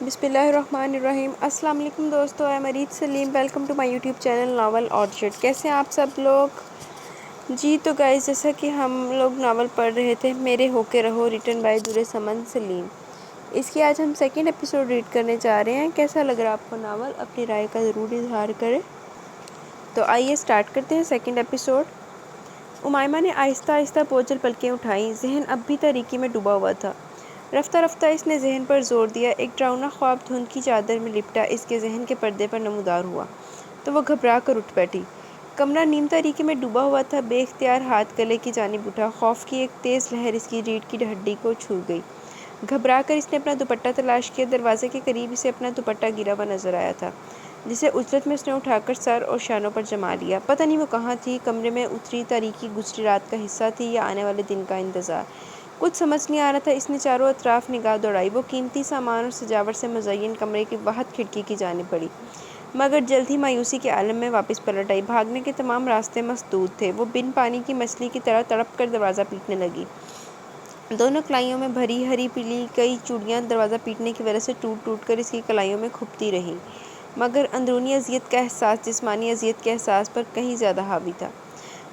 بسم اللہ الرحمن الرحیم۔ السلام علیکم دوستو، I'm Areej Saleem, welcome to my YouTube channel Novel Orchard. کیسے ہیں آپ سب لوگ؟ جی تو گائز، جیسا کہ ہم لوگ ناول پڑھ رہے تھے میرے ہو کے رہو، ریٹن بائی درسمن سلیم، اس کی آج ہم سیکنڈ ایپیسوڈ ریڈ کرنے جا رہے ہیں۔ کیسا لگ رہا ہے آپ کو ناول؟ اپنی رائے کا ضرور اظہار کریں۔ تو آئیے سٹارٹ کرتے ہیں سیکنڈ ایپیسوڈ۔ امائمہ نے آہستہ آہستہ بوجھل پلکیں اٹھائیں، ذہن اب بھی تاریکی میں ڈوبا ہوا تھا۔ رفتہ رفتہ اس نے ذہن پر زور دیا، ایک ڈراؤنا خواب دھند کی چادر میں لپٹا اس کے ذہن کے پردے پر نمودار ہوا تو وہ گھبرا کر اٹھ بیٹھی۔ کمرہ نیم تاریکی میں ڈوبا ہوا تھا، بے اختیار ہاتھ گلے کی جانب اٹھا، خوف کی ایک تیز لہر اس کی ریڑھ کی ہڈی کو چھو گئی۔ گھبرا کر اس نے اپنا دوپٹہ تلاش کیا، دروازے کے قریب اسے اپنا دوپٹہ گرا ہوا نظر آیا تھا، جسے عجلت میں اس نے اٹھا کر سر اور شانوں پر جما لیا۔ پتہ نہیں وہ کہاں تھی، کمرے میں اتری تاریکی گزری رات کا حصہ تھی یا آنے والے دن کا انتظار؟ کچھ سمجھ نہیں آ رہا تھا۔ اس نے چاروں اطراف نگاہ دوڑائی، وہ قیمتی سامان اور سجاوٹ سے مزین کمرے کی واحد کھڑکی کی جانب بڑھی، مگر جلد ہی مایوسی کے عالم میں واپس پلٹ آئی۔ بھاگنے کے تمام راستے مسدود تھے۔ وہ بن پانی کی مچھلی کی طرح تڑپ کر دروازہ پیٹنے لگی۔ دونوں کلائیوں میں بھری ہری پیلی کئی چوڑیاں دروازہ پیٹنے کی وجہ سے ٹوٹ ٹوٹ کر اس کی کلائیوں میں کھپتی رہیں، مگر اندرونی اذیت کا احساس جسمانی اذیت کے احساس پر کہیں زیادہ حاوی تھا۔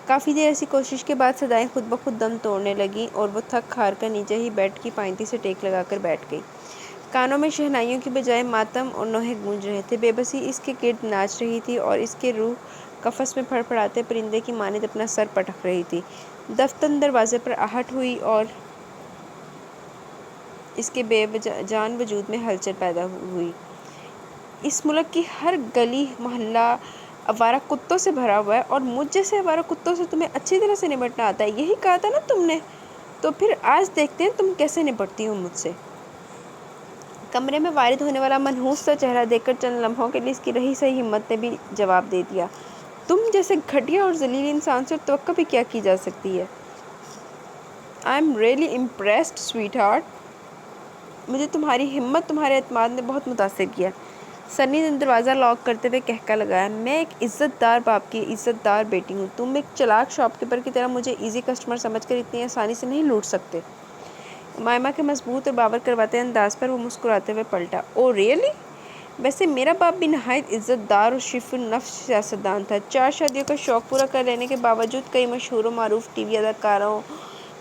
کافی دیر ایسی کوشش کے بعد صدائیں خود بخود دم توڑنے لگیں اور وہ تھک ہار کر نیچے ہی بیڈ کی پائنتی سے ٹیک لگا کر بیٹھ گئی۔ کانوں میں شہنائیوں کی بجائے ماتم اور نوحے گونج رہے تھے۔ بے بسی اس کے گرد ناچ رہی تھی اور اس کی روح قفس میں پھڑ پھڑاتے پرندے کی مانند اپنا سر پٹک رہی تھی۔ دفتن دروازے پر آہٹ ہوئی اور اس کے بے جان وجود میں ہلچل پیدا ہوئی۔ اس ملک کی ہر گلی محلہ آوارہ کتوں سے بھرا ہوا ہے اور مجھ جیسے آوارہ کتوں سے تمہیں اچھی طرح سے نمٹنا آتا ہے، یہی کہا تھا نا تم نے؟ تو پھر آج دیکھتے ہیں تم کیسے نپٹتی ہو مجھ سے۔ کمرے میں وارد ہونے والا منحوس سا چہرہ دیکھ کر چند لمحوں کے لیے اس کی رہی سہی ہمت نے بھی جواب دے دیا، تم جیسے گھٹیا اور ذلیل انسان سے توقع بھی کیا کی جا سکتی ہے؟ I am really impressed sweetheart, مجھے تمہاری ہمت، تمہارے اعتماد نے بہت متاثر کیا۔ سنی نے دروازہ لاک کرتے ہوئے کہکا لگایا، میں ایک عزت دار باپ کی عزت دار بیٹی ہوں، تم ایک چلاک شاپ کیپر کی طرح مجھے ایزی کسٹمر سمجھ کر اتنی آسانی سے نہیں لوٹ سکتے۔ امائمہ کے مضبوط اور باور کرواتے انداز پر وہ مسکراتے ہوئے پلٹا، او ریئلی؟ ویسے میرا باپ بھی نہایت عزت دار اور شریف النفس سیاستدان تھا۔ 4 شادیوں کا شوق پورا کر لینے کے باوجود کئی مشہور و معروف ٹی وی اداکاروں،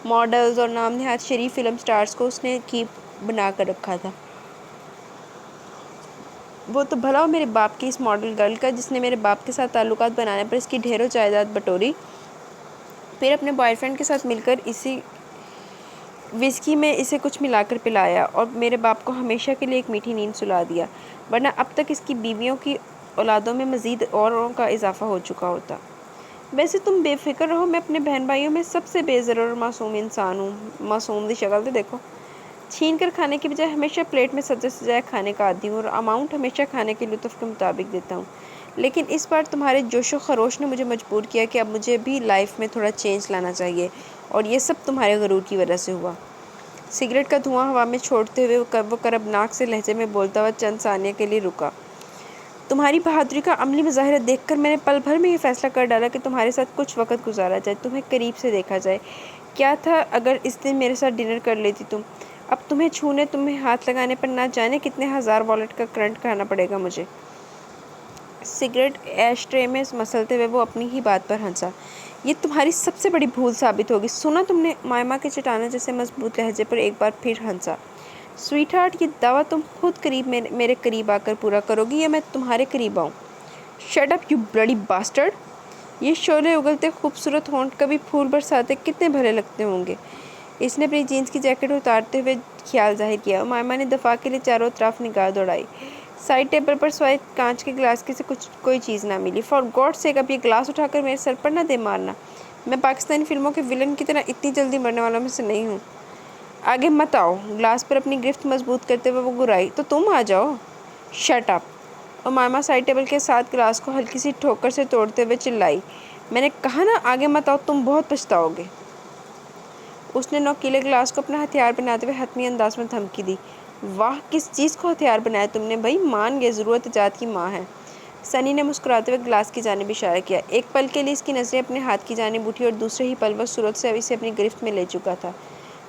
ماڈلز اور نام نہاد شریف فلم سٹارز کو اس نے کیپ بنا کر رکھا تھا۔ وہ تو بھلا ہو میرے باپ کی اس ماڈل گرل کا، جس نے میرے باپ کے ساتھ تعلقات بنانے پر اس کی ڈھیروں جائیداد بٹوری، پھر اپنے بوائے فرینڈ کے ساتھ مل کر اسی وسکی میں اسے کچھ ملا کر پلایا اور میرے باپ کو ہمیشہ کے لیے ایک میٹھی نیند سلا دیا، ورنہ اب تک اس کی بیویوں کی اولادوں میں مزید اوروں کا اضافہ ہو چکا ہوتا۔ ویسے تم بے فکر رہو، میں اپنے بہن بھائیوں میں سب سے بے ضرر اور معصوم انسان ہوں۔ معصوم دی شکل تو دیکھو، چھین کر کھانے کی بجائے ہمیشہ پلیٹ میں سجے سجائے کھانے کا عادی ہوں اور اماؤنٹ ہمیشہ کھانے کے لطف کے مطابق دیتا ہوں، لیکن اس بار تمہارے جوش و خروش نے مجھے مجبور کیا کہ اب مجھے بھی لائف میں تھوڑا چینج لانا چاہیے، اور یہ سب تمہارے غرور کی وجہ سے ہوا۔ سگریٹ کا دھواں ہوا میں چھوڑتے ہوئے وہ کربناک سے لہجے میں بولتا ہوا چند ثانیہ کے لیے رکا۔ تمہاری بہادری کا عملی مظاہرہ دیکھ کر میں نے پل بھر میں یہ فیصلہ کر ڈالا کہ تمہارے ساتھ کچھ وقت گزارا جائے، تمہیں قریب سے دیکھا جائے۔ کیا تھا اگر اس دن میرے ساتھ ڈنر کر لیتی تم؟ اب تمہیں چھونے، تمہیں ہاتھ لگانے پر نہ جانے کتنے ہزار والٹ کا کرنٹ کھانا پڑے گا مجھے۔ سگریٹ ایش ٹرے میں مسلتے ہوئے وہ اپنی ہی بات پر ہنسا، یہ تمہاری سب سے بڑی بھول ثابت ہوگی۔ سنا تم نے؟ مائمہ کے چٹانوں جیسے مضبوط لہجے پر ایک بار پھر ہنسا۔ سویٹ ہارٹ، یہ دعویٰ تم خود میرے قریب آ کر پورا کرو گی یا میں تمہارے قریب آؤں؟ Shut up you bloody bastard! یہ شعلے اگلتے خوبصورت ہونٹ کبھی پھول برساتے کتنے بھلے لگتے ہوں گے۔ اس نے اپنی جینس کی جیکٹ اتارتے ہوئے خیال ظاہر کیا۔ امائمہ نے دفاع کے لیے چاروں اطراف نگاہ دوڑائی۔ سائڈ ٹیبل پر سوائے کانچ کے گلاس کے سے کوئی چیز نہ ملی۔ فار گاڈ سیک، اب یہ گلاس اٹھا کر میرے سر پر نہ دے مارنا، میں پاکستانی فلموں کے ویلن کی طرح اتنی جلدی مرنے والوں میں سے نہیں ہوں۔ آگے مت آؤ۔ گلاس پر اپنی گرفت مضبوط کرتے ہوئے وہ گرائی، تو تم آ جاؤ۔ Shut up! Umaima side table کے ساتھ گلاس کو ہلکی سی ٹھوکر سے توڑتے ہوئے چلائی، میں نے کہا نا آگے مت آؤ، تم بہت پچھتاؤ گے۔ اس نے نوکیلے گلاس کو اپنا ہتھیار بناتے ہوئے حتمی انداز میں دھمکی دی۔ واہ، کس چیز کو ہتھیار بنایا تم نے بھائی؟ مان گئے ضرورت ایجاد کی ماں ہے۔ سنی نے مسکراتے ہوئے گلاس کی جانب اشارہ کیا۔ ایک پل کے لیے اس کی نظریں اپنے ہاتھ کی جانب اٹھی اور دوسرے ہی پل وہ صورت سے اسے اپنی گرفت میں لے چکا تھا۔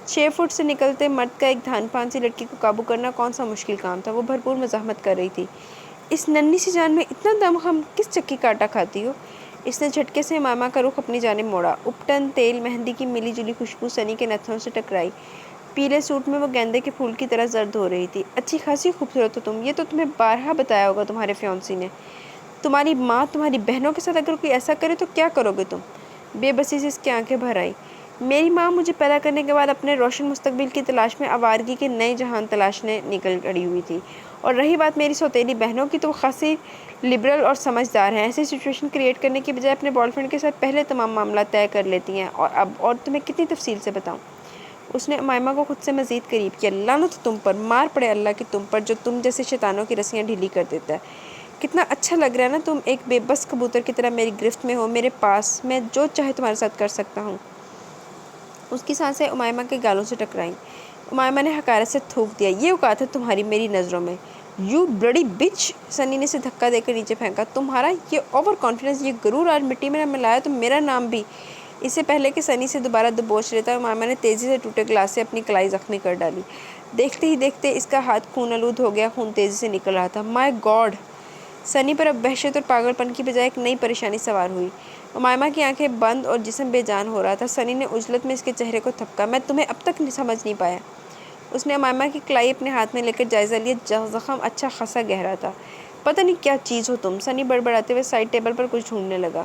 6 فٹ سے نکلتے مرد کا ایک دھان پان سی لڑکی کو قابو کرنا کون سا مشکل کام تھا۔ وہ بھرپور مزاحمت کر رہی تھی۔ اس ننھی سی جان میں اتنا دم ہم کس چکی کا آٹا کھاتی ہو؟ اس نے جھٹکے سے امامہ کا رخ اپنی جانب موڑا۔ اپٹن، تیل، مہندی کی ملی جلی خوشبو سنی کے نتنوں سے ٹکرائی۔ پیلے سوٹ میں وہ گیندے کے پھول کی طرح زرد ہو رہی تھی۔ اچھی خاصی خوبصورت ہو تم، یہ تو تمہیں بارہا بتایا ہوگا تمہارے فیونسی نے۔ تمہاری ماں تمہاری بہنوں کے ساتھ اگر کوئی ایسا کرے تو کیا کرو گے تم؟ بے بسی سے اس کی آنکھیں بھر آئیں۔ میری ماں مجھے پیدا کرنے کے بعد اپنے روشن مستقبل کی تلاش میں آوارگی کے نئے جہان تلاشنے نکل کھڑی ہوئی تھی، اور رہی بات میری سوتیلی بہنوں کی تو وہ خاصی لبرل اور سمجھدار ہیں۔ ایسی سچویشن کریٹ کرنے کی بجائے اپنے بوائے فرینڈ کے ساتھ پہلے تمام معاملات طے کر لیتی ہیں، اور تمہیں کتنی تفصیل سے بتاؤں؟ اس نے امائمہ کو خود سے مزید قریب کیا۔ لعنت تم پر، مار پڑے اللہ کی تم پر جو تم جیسے شیطانوں کی رسیاں ڈھیلی کر دیتا ہے۔ کتنا اچھا لگ رہا ہے نا، تم ایک بے بس کبوتر کی طرح میری گرفت میں ہو، میرے پاس، میں جو چاہے تمہارے ساتھ کر سکتا ہوں۔ اس کی سانسیں امائمہ کے گالوں سے ٹکرائیں۔ امائمہ نے حقارت سے تھوک دیا، یہ اوقات ہے تمہاری میری نظروں میں؟ یو بلڈی بچ! سنی نے اسے دھکا دے کر نیچے پھینکا۔ تمہارا یہ اوور کانفیڈنس، یہ غرور آج مٹی میں نہ ملایا تو میرا نام بھی۔ اس سے پہلے کہ سنی سے دوبارہ دبوچ لیتا، امائمہ نے تیزی سے ٹوٹے گلاس سے اپنی کلائی زخمی کر ڈالی۔ دیکھتے ہی دیکھتے اس کا ہاتھ خون آلود ہو گیا، خون تیزی سے نکل رہا تھا۔ مائی گاڈ! سنی پر اب وحشت اور پاگل پن کی بجائے ایک نئی پریشانی سوار ہوئی۔ امائمہ کی آنکھیں بند اور جسم بے جان ہو رہا تھا۔ سنی نے عجلت میں اس کے چہرے کو تھپکا۔ میں تمہیں اب تک سمجھ نہیں پایا۔ اس نے امائمہ کی کلائی اپنے ہاتھ میں لے کر جائزہ لیا۔ زخم اچھا خاصا گہرا تھا۔ پتہ نہیں کیا چیز ہو تم، سنی بڑبڑاتے ہوئے سائڈ ٹیبل پر کچھ ڈھونڈنے لگا۔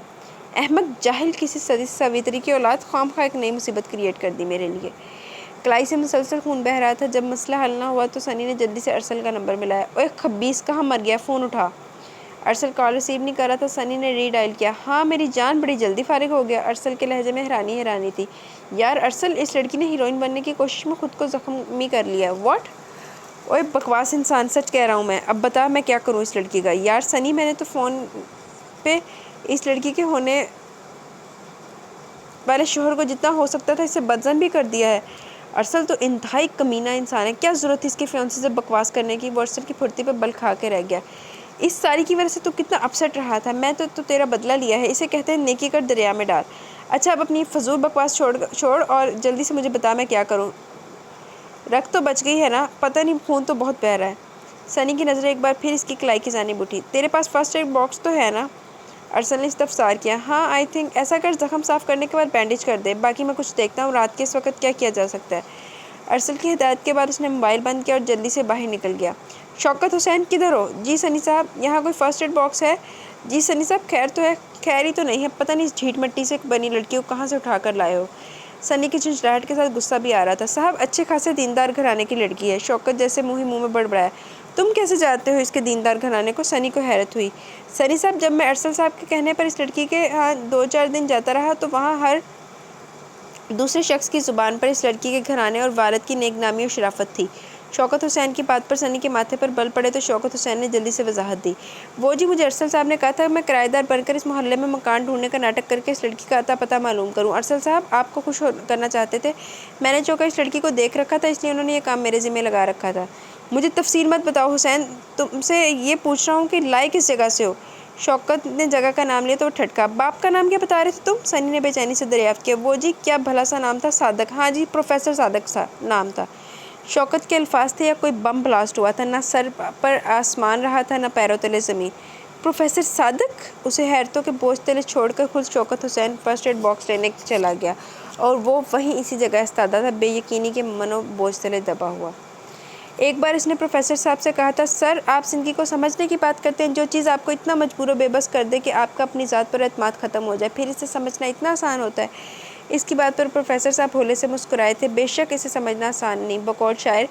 احمق، جاہل، کسی سویتری کی اولاد، خواہ مخواہ ایک نئی مصیبت کریٹ کر دی میرے لیے۔ کلائی سے مسلسل خون بہہ رہا تھا۔ جب مسئلہ حل نہ ہوا تو سنی نے جلدی سے ارسل کا نمبر ملایا۔ اوئے خبیث، کہاں مر گیا؟ فون اٹھا۔ ارسل کال ریسیو نہیں کر رہا تھا۔ سنی نے ری ڈائل کیا۔ ہاں میری جان، بڑی جلدی فارغ ہو گیا۔ ارسل کے لہجے میں حیرانی تھی۔ یار ارسل، اس لڑکی نے ہیروئن بننے کی کوشش میں خود کو زخمی کر لیا۔ واٹ؟ اوئے بکواس انسان، سچ کہہ رہا ہوں میں۔ اب بتا میں کیا کروں اس لڑکی کا؟ یار سنی، میں نے تو فون پہ اس لڑکی کے ہونے والے شوہر کو جتنا ہو سکتا تھا اس سے بدظن بھی کر دیا ہے۔ ارسل تو انتہائی کمینہ انسان ہے، کیا ضرورت تھی اس کے فیونسی سے بکواس کرنے کی؟ وہ ارسل کی پھرتی پہ بل کھا کے رہ گیا۔ اس ساری کی وجہ سے تو کتنا اپسٹ رہا تھا۔ میں تو تیرا بدلہ لیا ہے، اسے کہتے ہیں نیکی کر دریا میں ڈال۔ اچھا اب اپنی فضول بکواس چھوڑ اور جلدی سے مجھے بتا میں کیا کروں۔ رکھ تو بچ گئی ہے نا؟ پتہ نہیں، خون تو بہت بہہ رہا ہے۔ سنی کی نظریں ایک بار پھر اس کی کلائی کی جانب اٹھی۔ تیرے پاس فرسٹ ایڈ باکس تو ہے نا؟ ارسل نے استفسار کیا۔ ہاں آئی تھنک۔ ایسا کر زخم صاف کرنے کے بعد بینڈیج کر دے، باقی میں کچھ دیکھتا ہوں رات کے اس وقت کیا کیا جا سکتا ہے۔ ارسل کی ہدایت کے بعد اس نے موبائل بند کیا اور جلدی سے باہر نکل گیا۔ شوکت حسین کدھر ہو؟ جی سنی صاحب، یہاں کوئی فرسٹ ایڈ باکس ہے؟ جی سنی صاحب، خیر تو ہے؟ خیر ہی تو نہیں ہے، پتہ نہیں اس جھیٹ مٹی سے بنی لڑکی کو کہاں سے اٹھا کر لائے ہو۔ سنی کی چنچلاہٹ کے ساتھ غصہ بھی آ رہا تھا۔ صاحب اچھے خاصے دیندار گھرانے کی لڑکی ہے۔ شوکت جیسے منہ ہی منہ میں بڑبڑایا۔ تم کیسے جانتے ہو اس کے دیندار گھرانے کو؟ سنی کو حیرت ہوئی۔ سنی صاحب، جب میں ارسل صاحب کے کہنے پر اس لڑکی کے ہاں 2-4 دن جاتا رہا تو وہاں ہر دوسرے شخص کی زبان پر اس لڑکی کے گھرانے اور والد کی نیک نامی اور شرافت تھی۔ شوکت حسین کی بات پر سنی کے ماتھے پر بل پڑے تو شوکت حسین نے جلدی سے وضاحت دی۔ وہ جی، مجھے ارسل صاحب نے کہا تھا میں کرایہ دار بن کر اس محلے میں مکان ڈھونڈنے کا ناٹک کر کے اس لڑکی کا اتا پتہ معلوم کروں۔ ارسل صاحب آپ کو خوش کرنا چاہتے تھے۔ میں نے چونکہ اس لڑکی کو دیکھ رکھا تھا، اس لیے انہوں نے یہ کام میرے ذمہ لگا رکھا تھا۔ مجھے تفصیل مت بتاؤ حسین، تم سے یہ پوچھ رہا ہوں کہ لائے کس جگہ سے ہو؟ شوکت نے جگہ کا نام لیا تو وہ ٹھٹکا۔ باپ کا نام کیا بتا رہے تھے تم؟ سنی نے بے چینی سے دریافت کیا۔ وہ جی، کیا بھلا سا نام تھا؟ صادق۔ ہاں جی، پروفیسر صادق سا نام تھا۔ شوکت کے الفاظ تھے یا کوئی بم بلاسٹ ہوا تھا؟ نہ سر پر آسمان رہا تھا نہ پیروں تلے زمین۔ پروفیسر صادق؟ اسے حیرتوں کے بوجھ تلے چھوڑ کر خود شوکت حسین فرسٹ ایڈ باکس لینے چلا گیا، اور وہ وہیں اسی جگہ استادہ تھا، بے یقینی کے منو بوجھ تلے دبا ہوا۔ ایک بار اس نے پروفیسر صاحب سے کہا تھا، سر آپ زندگی کو سمجھنے کی بات کرتے ہیں، جو چیز آپ کو اتنا مجبور و بے بس کر دے کہ آپ کا اپنی ذات پر اعتماد ختم ہو جائے، پھر اسے سمجھنا اتنا آسان ہوتا ہے؟ اس کی بات پر پروفیسر صاحب ہولے سے مسکرائے تھے۔ بے شک اسے سمجھنا آسان نہیں، بقول شاعر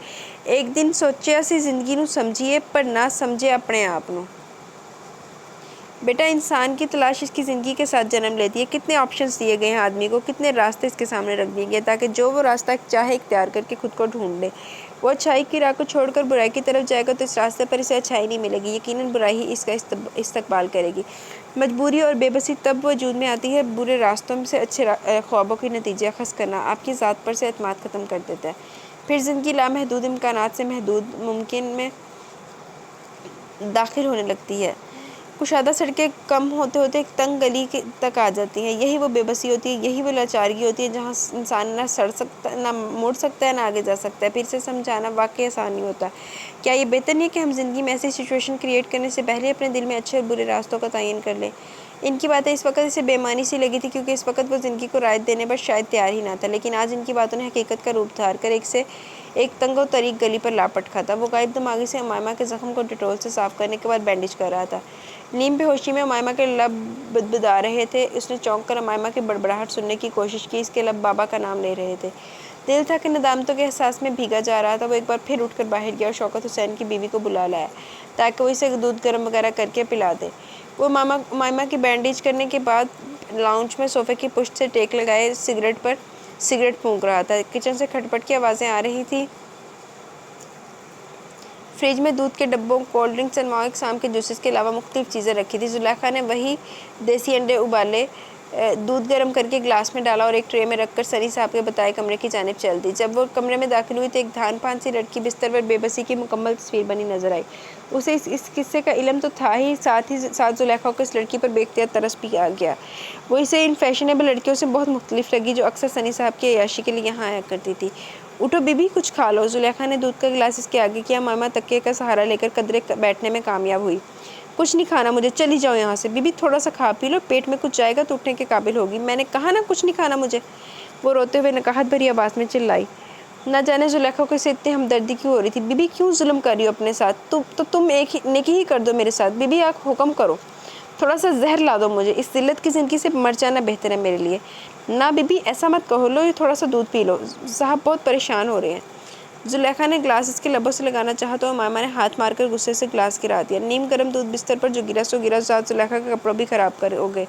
ایک دن سوچیا سی زندگی نو سمجھیے پر نہ سمجھے اپنے آپ نو۔ بیٹا، انسان کی تلاش اس کی زندگی کے ساتھ جنم لیتی ہے۔ کتنے آپشنز دیے گئے ہیں آدمی کو، کتنے راستے اس کے سامنے رکھ دیے گئے تاکہ جو وہ راستہ چاہے اختیار کر کے خود کو ڈھونڈ لے۔ وہ اچھائی کی راہ کو چھوڑ کر برائی کی طرف جائے گا تو اس راستے پر اسے اچھائی نہیں ملے گی، یقیناً برائی ہی اس کا استقبال کرے گی۔ مجبوری اور بے بسی تب وجود میں آتی ہے برے راستوں سے اچھے خوابوں کے نتیجے اخذ کرنا آپ کی ذات پر سے اعتماد ختم کر دیتا ہے، پھر زندگی لامحدود امکانات سے محدود ممکن میں داخل ہونے لگتی ہے۔ کشادہ سڑکیں کم ہوتے ہوتے ایک تنگ گلی تک آ جاتی ہیں. یہی وہ بے بسی ہوتی ہے, یہی وہ لاچارگی ہوتی ہے جہاں انسان نہ سڑ سکتا, نہ مڑ سکتا ہے, نہ آگے جا سکتا ہے. پھر سے سمجھانا واقعی آسان نہیں ہوتا. کیا یہ بہتر نہیں ہے کہ ہم زندگی میں ایسی سچویشن کریٹ کرنے سے پہلے اپنے دل میں اچھے اور برے راستوں کا تعین کر لیں؟ ان کی باتیں اس وقت اسے بے معنی سی لگی تھی کیونکہ اس وقت وہ زندگی کو رائٹ دینے پر شاید تیار ہی نہ تھا. لیکن آج ان کی باتوں نے حقیقت کا روپ دھار کر ایک تنگ و طریق گلی پر لاپٹ کھا تھا. وہ غائب دماغی سے امائمہ کے زخم کو ڈیٹول سے صاف کرنے کے بعد بینڈیج کر رہا تھا. نیم بے ہوشی میں امائمہ کے لب بدبدا رہے تھے. اس نے چونک کر امائمہ کی بڑبڑاہٹ سننے کی کوشش کی. اس کے لب بابا کا نام لے رہے تھے. دل تھا کہ ندامتوں کے احساس میں بھیگا جا رہا تھا. وہ ایک بار پھر اٹھ کر باہر گیا اور شوکت حسین کی بیوی کو بلا لایا تاکہ وہ اسے دودھ گرم وغیرہ کر کے پلا دے. وہ امائمہ کی بینڈیج کرنے کے بعد لاؤنج میں صوفے کی پشت سے ٹیک لگائے سگریٹ پھونک رہا تھا. کچن سے کھٹپٹ کی آوازیں آ رہی تھی. فریج میں دودھ کے ڈبوں, کولڈ ڈرنکس اور ماؤ اقسام کے جوسز کے علاوہ مختلف چیزیں رکھی تھی. زلیخا نے وہی دیسی انڈے ابالے, دودھ گرم کر کے گلاس میں ڈالا اور ایک ٹرے میں رکھ کر سنی صاحب کے بتائے کمرے کی جانب چل دی. جب وہ کمرے میں داخل ہوئی تو ایک دھان پان سی لڑکی بستر پر بے بسی کی مکمل تصویر بنی نظر آئی. اسے اس قصے کا علم تو تھا ہی ساتھ زلیخا کو اس لڑکی پر بے اختیار ترس بھی آ گیا. وہ اسے ان فیشنیبل لڑکیوں سے بہت مختلف لگی جو اکثر سنی صاحب کی عیاشی کے لیے یہاں آیا کرتی تھی. اٹھو بی بی, کچھ کھا لو. زلیخا نے دودھ کا گلاس اس کے آگے کیا. امائمہ تکیے کا سہارا لے کر قدرے بیٹھنے میں کامیاب ہوئی. کچھ نہیں کھانا مجھے, چلی جاؤ یہاں سے. بی بی تھوڑا سا کھا پی لو, پیٹ میں کچھ جائے گا تو اٹھنے کے قابل ہوگی. میں نے کہا نا کچھ نہیں کھانا مجھے, وہ روتے ہوئے نکاہت بھری آواز میں چلائی. نہ جانے زلیخا کو اسے اتنی ہمدردی کیوں ہو رہی تھی. بی بی کیوں ظلم کر رہی ہو اپنے ساتھ؟ تو تم ایک نیکی ہی کر دو میرے ساتھ. بی بی آپ حکم کرو, تھوڑا سا زہر لا دو مجھے. اس ذلت کی زندگی سے مر جانا بہتر ہے میرے لیے. نہ بی بی ایسا مت کہو, لو یہ تھوڑا سا دودھ پی لو, صاحب بہت پریشان ہو رہے ہیں. زلیخا نے گلاس اس کے لبوں سے لگانا چاہا تو امائمہ نے ہاتھ مار کر غصے سے گلاس گرا دیا. نیم گرم دودھ بستر پر جو گرا سو گرا, ساتھ زلیخا کے کپڑوں بھی خراب ہو گئے.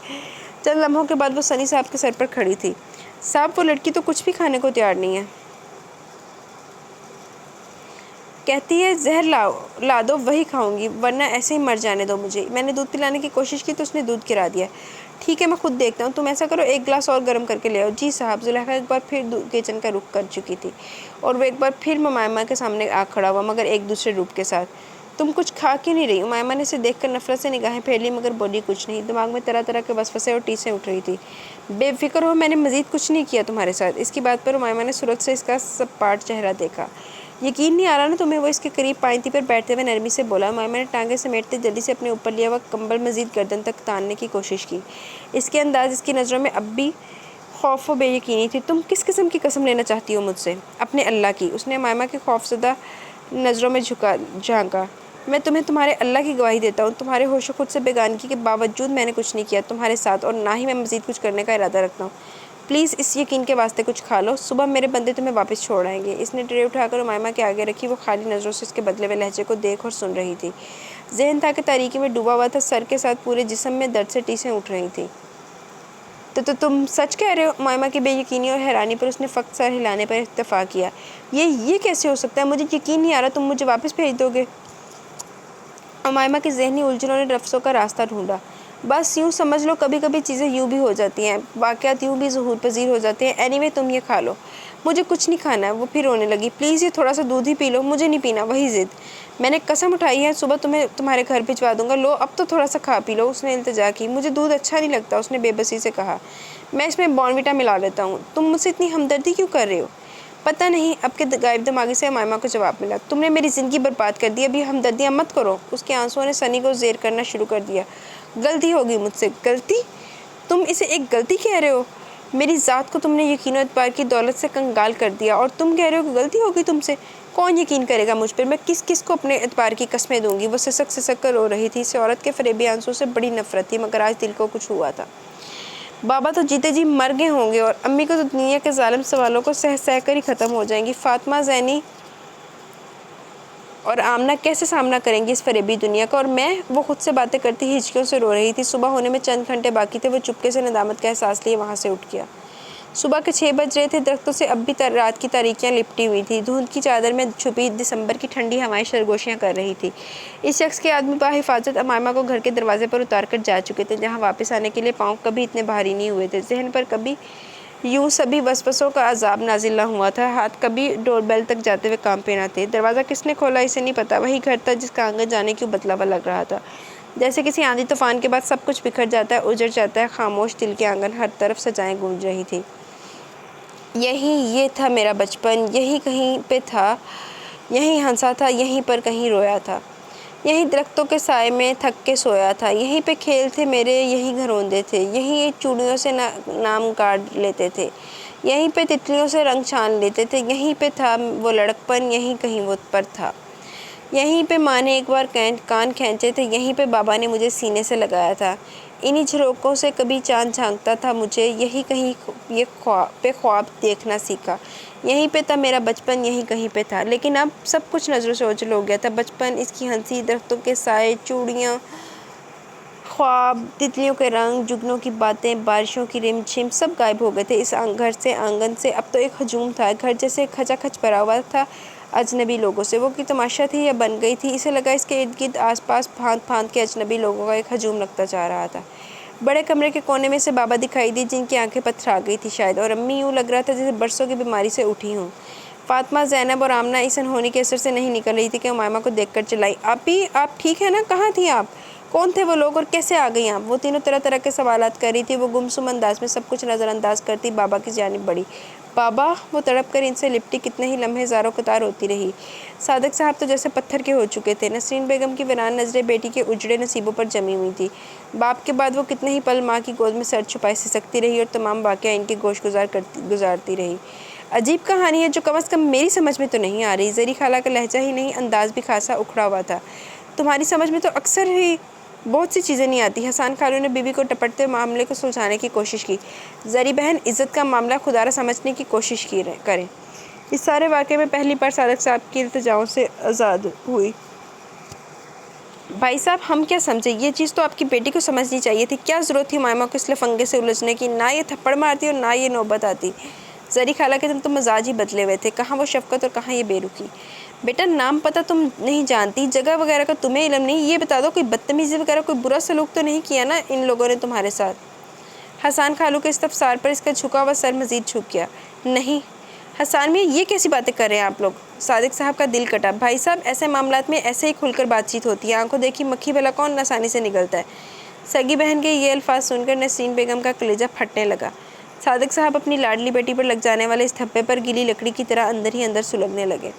چند لمحوں کے بعد وہ سنی صاحب کے سر پر کھڑی تھی. صاحب وہ لڑکی تو کچھ بھی کھانے کو تیار نہیں ہے. کہتی ہے زہر لا دو وہی کھاؤں گی, ورنہ ایسے ہی مر جانے دو مجھے. میں نے دودھ پلانے کی کوشش کی تو اس نے دودھ گرا دیا. ٹھیک ہے میں خود دیکھتا ہوں. تم ایسا کرو ایک گلاس اور گرم کر کے لے آؤ. جی صاحب. زلیخا ایک بار پھر کچن کا رخ کر چکی تھی اور وہ ایک بار پھر امائمہ کے سامنے آ کھڑا ہوا, مگر ایک دوسرے روپ کے ساتھ. تم کچھ کھا کیوں نہیں رہی؟ امائمہ نے اسے دیکھ کر نفرت سے نگاہیں پھیر لی مگر بولی کچھ نہیں. دماغ میں طرح طرح کے وسوسے اور ٹیسیں اٹھ رہی تھی. بے فکر ہو, میں نے مزید کچھ نہیں کیا تمہارے ساتھ. اس کی بات پر امائمہ نے سرعت سے اس کا سپاٹ چہرہ دیکھا. یقین نہیں آ رہا نا تمہیں؟ وہ اس کے قریب پائنتی پر بیٹھتے ہوئے نرمی سے بولا. امائمہ نے ٹانگیں سمیٹتے جلدی سے اپنے اوپر لیا ہوا کمبل مزید گردن تک تاننے کی کوشش کی. اس کے انداز اس کی نظروں میں اب بھی خوف و بے یقینی تھی. تم کس قسم کی قسم لینا چاہتی ہو مجھ سے؟ اپنے اللہ کی. اس نے امائمہ کی خوفزدہ نظروں میں جھانکا. میں تمہیں تمہارے اللہ کی گواہی دیتا ہوں, تمہارے ہوش و خود سے بیگانگی کے باوجود میں نے کچھ نہیں کیا تمہارے ساتھ, اور نہ ہی میں مزید کچھ کرنے کا ارادہ رکھتا ہوں. پلیز اس یقین کے واسطے کچھ کھا لو. صبح میرے بندے تمہیں واپس چھوڑ آئیں گے. اس نے ٹرے اٹھا کر امائمہ کے آگے رکھی. وہ خالی نظروں سے اس کے بدلے ہوئے لہجے کو دیکھ اور سن رہی تھی. ذہن تھا کہ تاریکی میں ڈوبا ہوا تھا. سر کے ساتھ پورے جسم میں درد سے ٹیسیں اٹھ رہی تھیں. تو تم سچ کہہ رہے ہو؟ امائمہ کی بے یقینی اور حیرانی پر اس نے فقط سر ہلانے پر اکتفا کیا. یہ کیسے ہو سکتا ہے؟ مجھے یقین نہیں آ رہا. تم مجھے واپس بھیج دو گے؟ امائمہ کی ذہنی الجھنوں نے لفظوں کا راستہ ڈھونڈا. بس یوں سمجھ لو, کبھی کبھی چیزیں یوں بھی ہو جاتی ہیں, واقعات یوں بھی ظہور پذیر ہو جاتے ہیں. اینی وے تم یہ کھا لو. مجھے کچھ نہیں کھانا ہے. وہ پھر رونے لگی. پلیز یہ تھوڑا سا دودھ ہی پی لو. مجھے نہیں پینا. وہی ضد. میں نے قسم اٹھائی ہے صبح تمہیں تمہارے گھر بھجوا دوں گا. لو اب تو تھوڑا سا کھا پی لو. اس نے التجا کی. مجھے دودھ اچھا نہیں لگتا, اس نے بے بسی سے کہا. میں اس میں بورنویٹا ملا لیتا ہوں. تم مجھ سے اتنی ہمدردی کیوں کر رہے ہو؟ پتہ نہیں. اب کے غائب دماغی سے امائمہ کو جواب ملا. تم نے میری زندگی برباد کر دی. ابھی ہمدردیاں مت کرو. اس کے آنسوؤں نے سنی کو زیر کرنا شروع کر دیا. غلطی ہوگی مجھ سے. غلطی؟ تم اسے ایک غلطی کہہ رہے ہو؟ میری ذات کو تم نے یقین و اعتبار کی دولت سے کنگال کر دیا, اور تم کہہ رہے ہو کہ غلطی ہوگی تم سے. کون یقین کرے گا مجھ پر؟ میں کس کو اپنے اعتبار کی قسمیں دوں گی؟ وہ سسک کر رو رہی تھی. اس عورت کے فریبی آنسوؤں سے بڑی نفرت تھی, مگر آج دل کو کچھ ہوا تھا. بابا تو جیتے جی مر گئے ہوں گے, اور امی کو تو دنیا کے ظالم سوالوں کو سہ کر ہی ختم ہو جائیں گی. فاطمہ, زینی اور آمنہ کیسے سامنا کریں گی اس فریبی دنیا کا؟ اور میں؟ وہ خود سے باتیں کرتی ہچکیوں سے رو رہی تھی. صبح ہونے میں چند گھنٹے باقی تھے. وہ چپکے سے ندامت کا احساس لیے وہاں سے اٹھ گیا. صبح کے 6 بج رہے تھے. درختوں سے اب بھی رات کی تاریکیاں لپٹی ہوئی تھیں. دھند کی چادر میں چھپی دسمبر کی ٹھنڈی ہوائیں سرگوشیاں کر رہی تھی. اس شخص کے آدمی بحفاظت امائمہ کو گھر کے دروازے پر اتار کر جا چکے تھے, جہاں واپس آنے کے لیے پاؤں کبھی اتنے بھاری نہیں ہوئے تھے. ذہن پر کبھی یوں سبھی وسوسوں کا عذاب نازل نہ ہوا تھا. ہاتھ کبھی ڈور بیل تک جاتے ہوئے کانپے نہ تھے. دروازہ کس نے کھولا اسے نہیں پتا. وہی گھر تھا جس کا آنگن جانے کیوں بتلاوا لگ رہا تھا. جیسے کسی آندھی طوفان کے بعد سب کچھ بکھر جاتا ہے، اجڑ جاتا ہے، خاموش دل کے آنگن، ہر طرف سجائیں گونج رہی تھی۔ یہ تھا میرا بچپن، یہی کہیں پہ تھا، یہیں ہنسا تھا، یہیں پر کہیں رویا تھا، یہیں درختوں کے سائے میں تھک کے سویا تھا، یہیں پہ کھیل تھے میرے، یہیں گھروندے تھے، یہیں چوڑیوں سے نام کاٹ لیتے تھے، یہیں پہ تتلیوں سے رنگ چھان لیتے تھے، یہیں پہ تھا وہ لڑکپن، یہیں کہیں وہ پر تھا، یہیں پہ ماں نے ایک بار کان کھینچے تھے، یہیں پہ بابا نے مجھے سینے سے لگایا تھا، انہی جھروکوں سے کبھی چاند جھانکتا تھا مجھے، یہی کہیں پہ خواب دیکھنا سیکھا، یہیں پہ تھا میرا بچپن، یہیں کہیں پہ تھا۔ لیکن اب سب کچھ نظروں سے اوجھل ہو گیا تھا۔ بچپن، اس کی ہنسی، درختوں کے سائے، چوڑیاں، خواب، تتلیوں کے رنگ، جگنوں کی باتیں، بارشوں کی رم جھم، سب غائب ہو گئے تھے اس گھر سے، آنگن سے۔ اب تو ایک ہجوم تھا، گھر جیسے کھچا کھچ بھرا ہوا تھا اجنبی لوگوں سے۔ وہ کوئی تماشا تھی یا بن گئی تھی؟ اسے لگا اس کے ارد گرد آس پاس بھانت بھانت کے اجنبی لوگوں کا ایک ہجوم لگتا جا رہا تھا۔ بڑے کمرے کے کونے میں سے بابا دکھائی دی، جن کی آنکھیں پتھرا گئی تھی شاید، اور امی یوں لگ رہا تھا جیسے برسوں کی بیماری سے اٹھی ہوں۔ فاطمہ، زینب اور آمنہ اس انہونی کے اثر سے نہیں نکل رہی تھی کہ امائمہ کو دیکھ کر چلائی، آپی، آپ ٹھیک ہیں نا؟ کہاں تھیں آپ؟ کون تھے وہ لوگ اور کیسے آ گئیں آپ؟ وہ تینوں طرح طرح کے سوالات کر رہی تھی۔ وہ گمسم انداز میں سب کچھ نظر انداز کرتی بابا کی جانب بڑھی۔ بابا! وہ تڑپ کر ان سے لپٹی، کتنے ہی لمحے زاروں قطار ہوتی رہی۔ صادق صاحب تو جیسے پتھر کے ہو چکے تھے۔ نسرین بیگم کی ویران نظریں بیٹی کے اجڑے نصیبوں پر جمی ہوئی تھیں۔ باپ کے بعد وہ کتنے ہی پل ماں کی گود میں سر چھپائے سسکتی رہی اور تمام واقعہ ان کے گوش گزارتی رہی۔ عجیب کہانی ہے جو کم از کم میری سمجھ میں تو نہیں آ رہی۔ زری خالہ کا لہجہ ہی نہیں، انداز بھی خاصا اکھڑا ہوا تھا۔ تمہاری سمجھ میں تو اکثر ہی بہت سی چیزیں نہیں آتی۔ حسان خالو نے بیوی کو ٹپٹتے معاملے کو سلجھانے کی کوشش کی۔ زری بہن، عزت کا معاملہ خدا را سمجھنے کی کوشش کریں۔ اس سارے واقعے میں پہلی بار صادق صاحب کی التجاؤں سے آزاد ہوئی۔ بھائی صاحب، ہم کیا سمجھے؟ یہ چیز تو آپ کی بیٹی کو سمجھنی چاہیے تھی۔ کیا ضرورت تھی امائمہ کو اس لفنگے سے الجھنے کی؟ نہ یہ تھپڑ مارتی اور نہ یہ نوبت آتی۔ زری خالہ کے دن تو مزاج ہی بدلے ہوئے تھے، کہاں وہ شفقت اور کہاں یہ بے رخی۔ بیٹا، نام پتہ تم نہیں جانتی، جگہ وغیرہ کا تمہیں علم نہیں، یہ بتا دو کوئی بدتمیزی وغیرہ، کوئی برا سلوک تو نہیں کیا نا ان لوگوں نے تمہارے ساتھ؟ حسان خالو کے استفسار پر اس کا جھکا ہوا سر مزید جھک گیا۔ نہیں حسان میاں، یہ کیسی باتیں کر رہے ہیں آپ لوگ؟ صادق صاحب کا دل کٹا۔ بھائی صاحب، ایسے معاملات میں ایسے ہی کھل کر بات چیت ہوتی ہے، آنکھوں دیکھی مکھی بھلا کون آسانی سے نگلتا ہے۔ سگی بہن کے یہ الفاظ سن کر نسرین بیگم کا کلیجہ پھٹنے لگا۔ صادق صاحب اپنی لاڈلی بیٹی پر لگ جانے والے اس دھبے پر گیلی لکڑی کی طرح اندر ہی اندر سلگنے لگے۔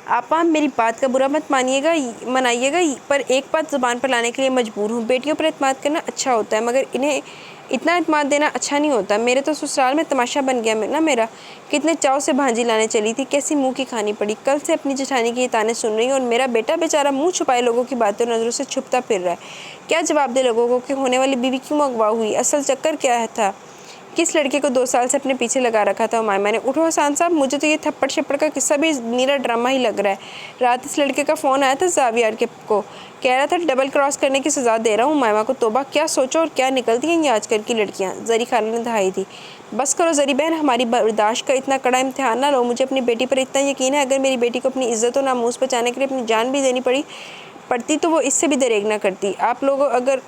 آپا، میری بات کا برا مت منائیے گا، پر ایک بات زبان پر لانے کے لیے مجبور ہوں۔ بیٹیوں پر اعتماد کرنا اچھا ہوتا ہے، مگر انہیں اتنا اعتماد دینا اچھا نہیں ہوتا۔ میرے تو سسرال میں تماشا بن گیا نا میرا۔ کتنے چاؤ سے بھانجی لانے چلی تھی، کیسی منہ کی کھانی پڑی، کل سے اپنی جٹھانی کی یہ تانے سن رہی ہوں، اور میرا بیٹا بیچارہ منہ چھپائے لوگوں کی باتیں اور نظروں سے چھپتا پھر رہا ہے۔ کیا جواب دے لوگوں کو کہ ہونے والی بیوی کیوں اغوا ہوئی؟ اصل چکر کیا تھا؟ کس لڑکے کو 2 سال سے اپنے پیچھے لگا رکھا تھا امائمہ نے؟ اٹھو حسان صاحب، مجھے تو یہ تھپڑ شپڑ کا قصہ بھی نیرا ڈرامہ ہی لگ رہا ہے۔ رات اس لڑکے کا فون آیا تھا زاویار کو، کہہ رہا تھا ڈبل کراس کرنے کی سزا دے رہا ہوں امائمہ کو۔ توبہ، کیا سوچو اور کیا نکلتی ہیں یہ آج کل کی لڑکیاں۔ زری خالہ نے دہائی دی۔ بس کرو زری بہن، ہماری برداشت کا اتنا کڑا امتحان نہ لو۔ مجھے اپنی بیٹی پر اتنا یقین ہے، اگر میری بیٹی کو اپنی عزت و ناموس بچانے کے لیے اپنی جان بھی دینی پڑتی تو وہ اس سے بھی دریغ نہ کرتی۔ آپ لوگوں اگر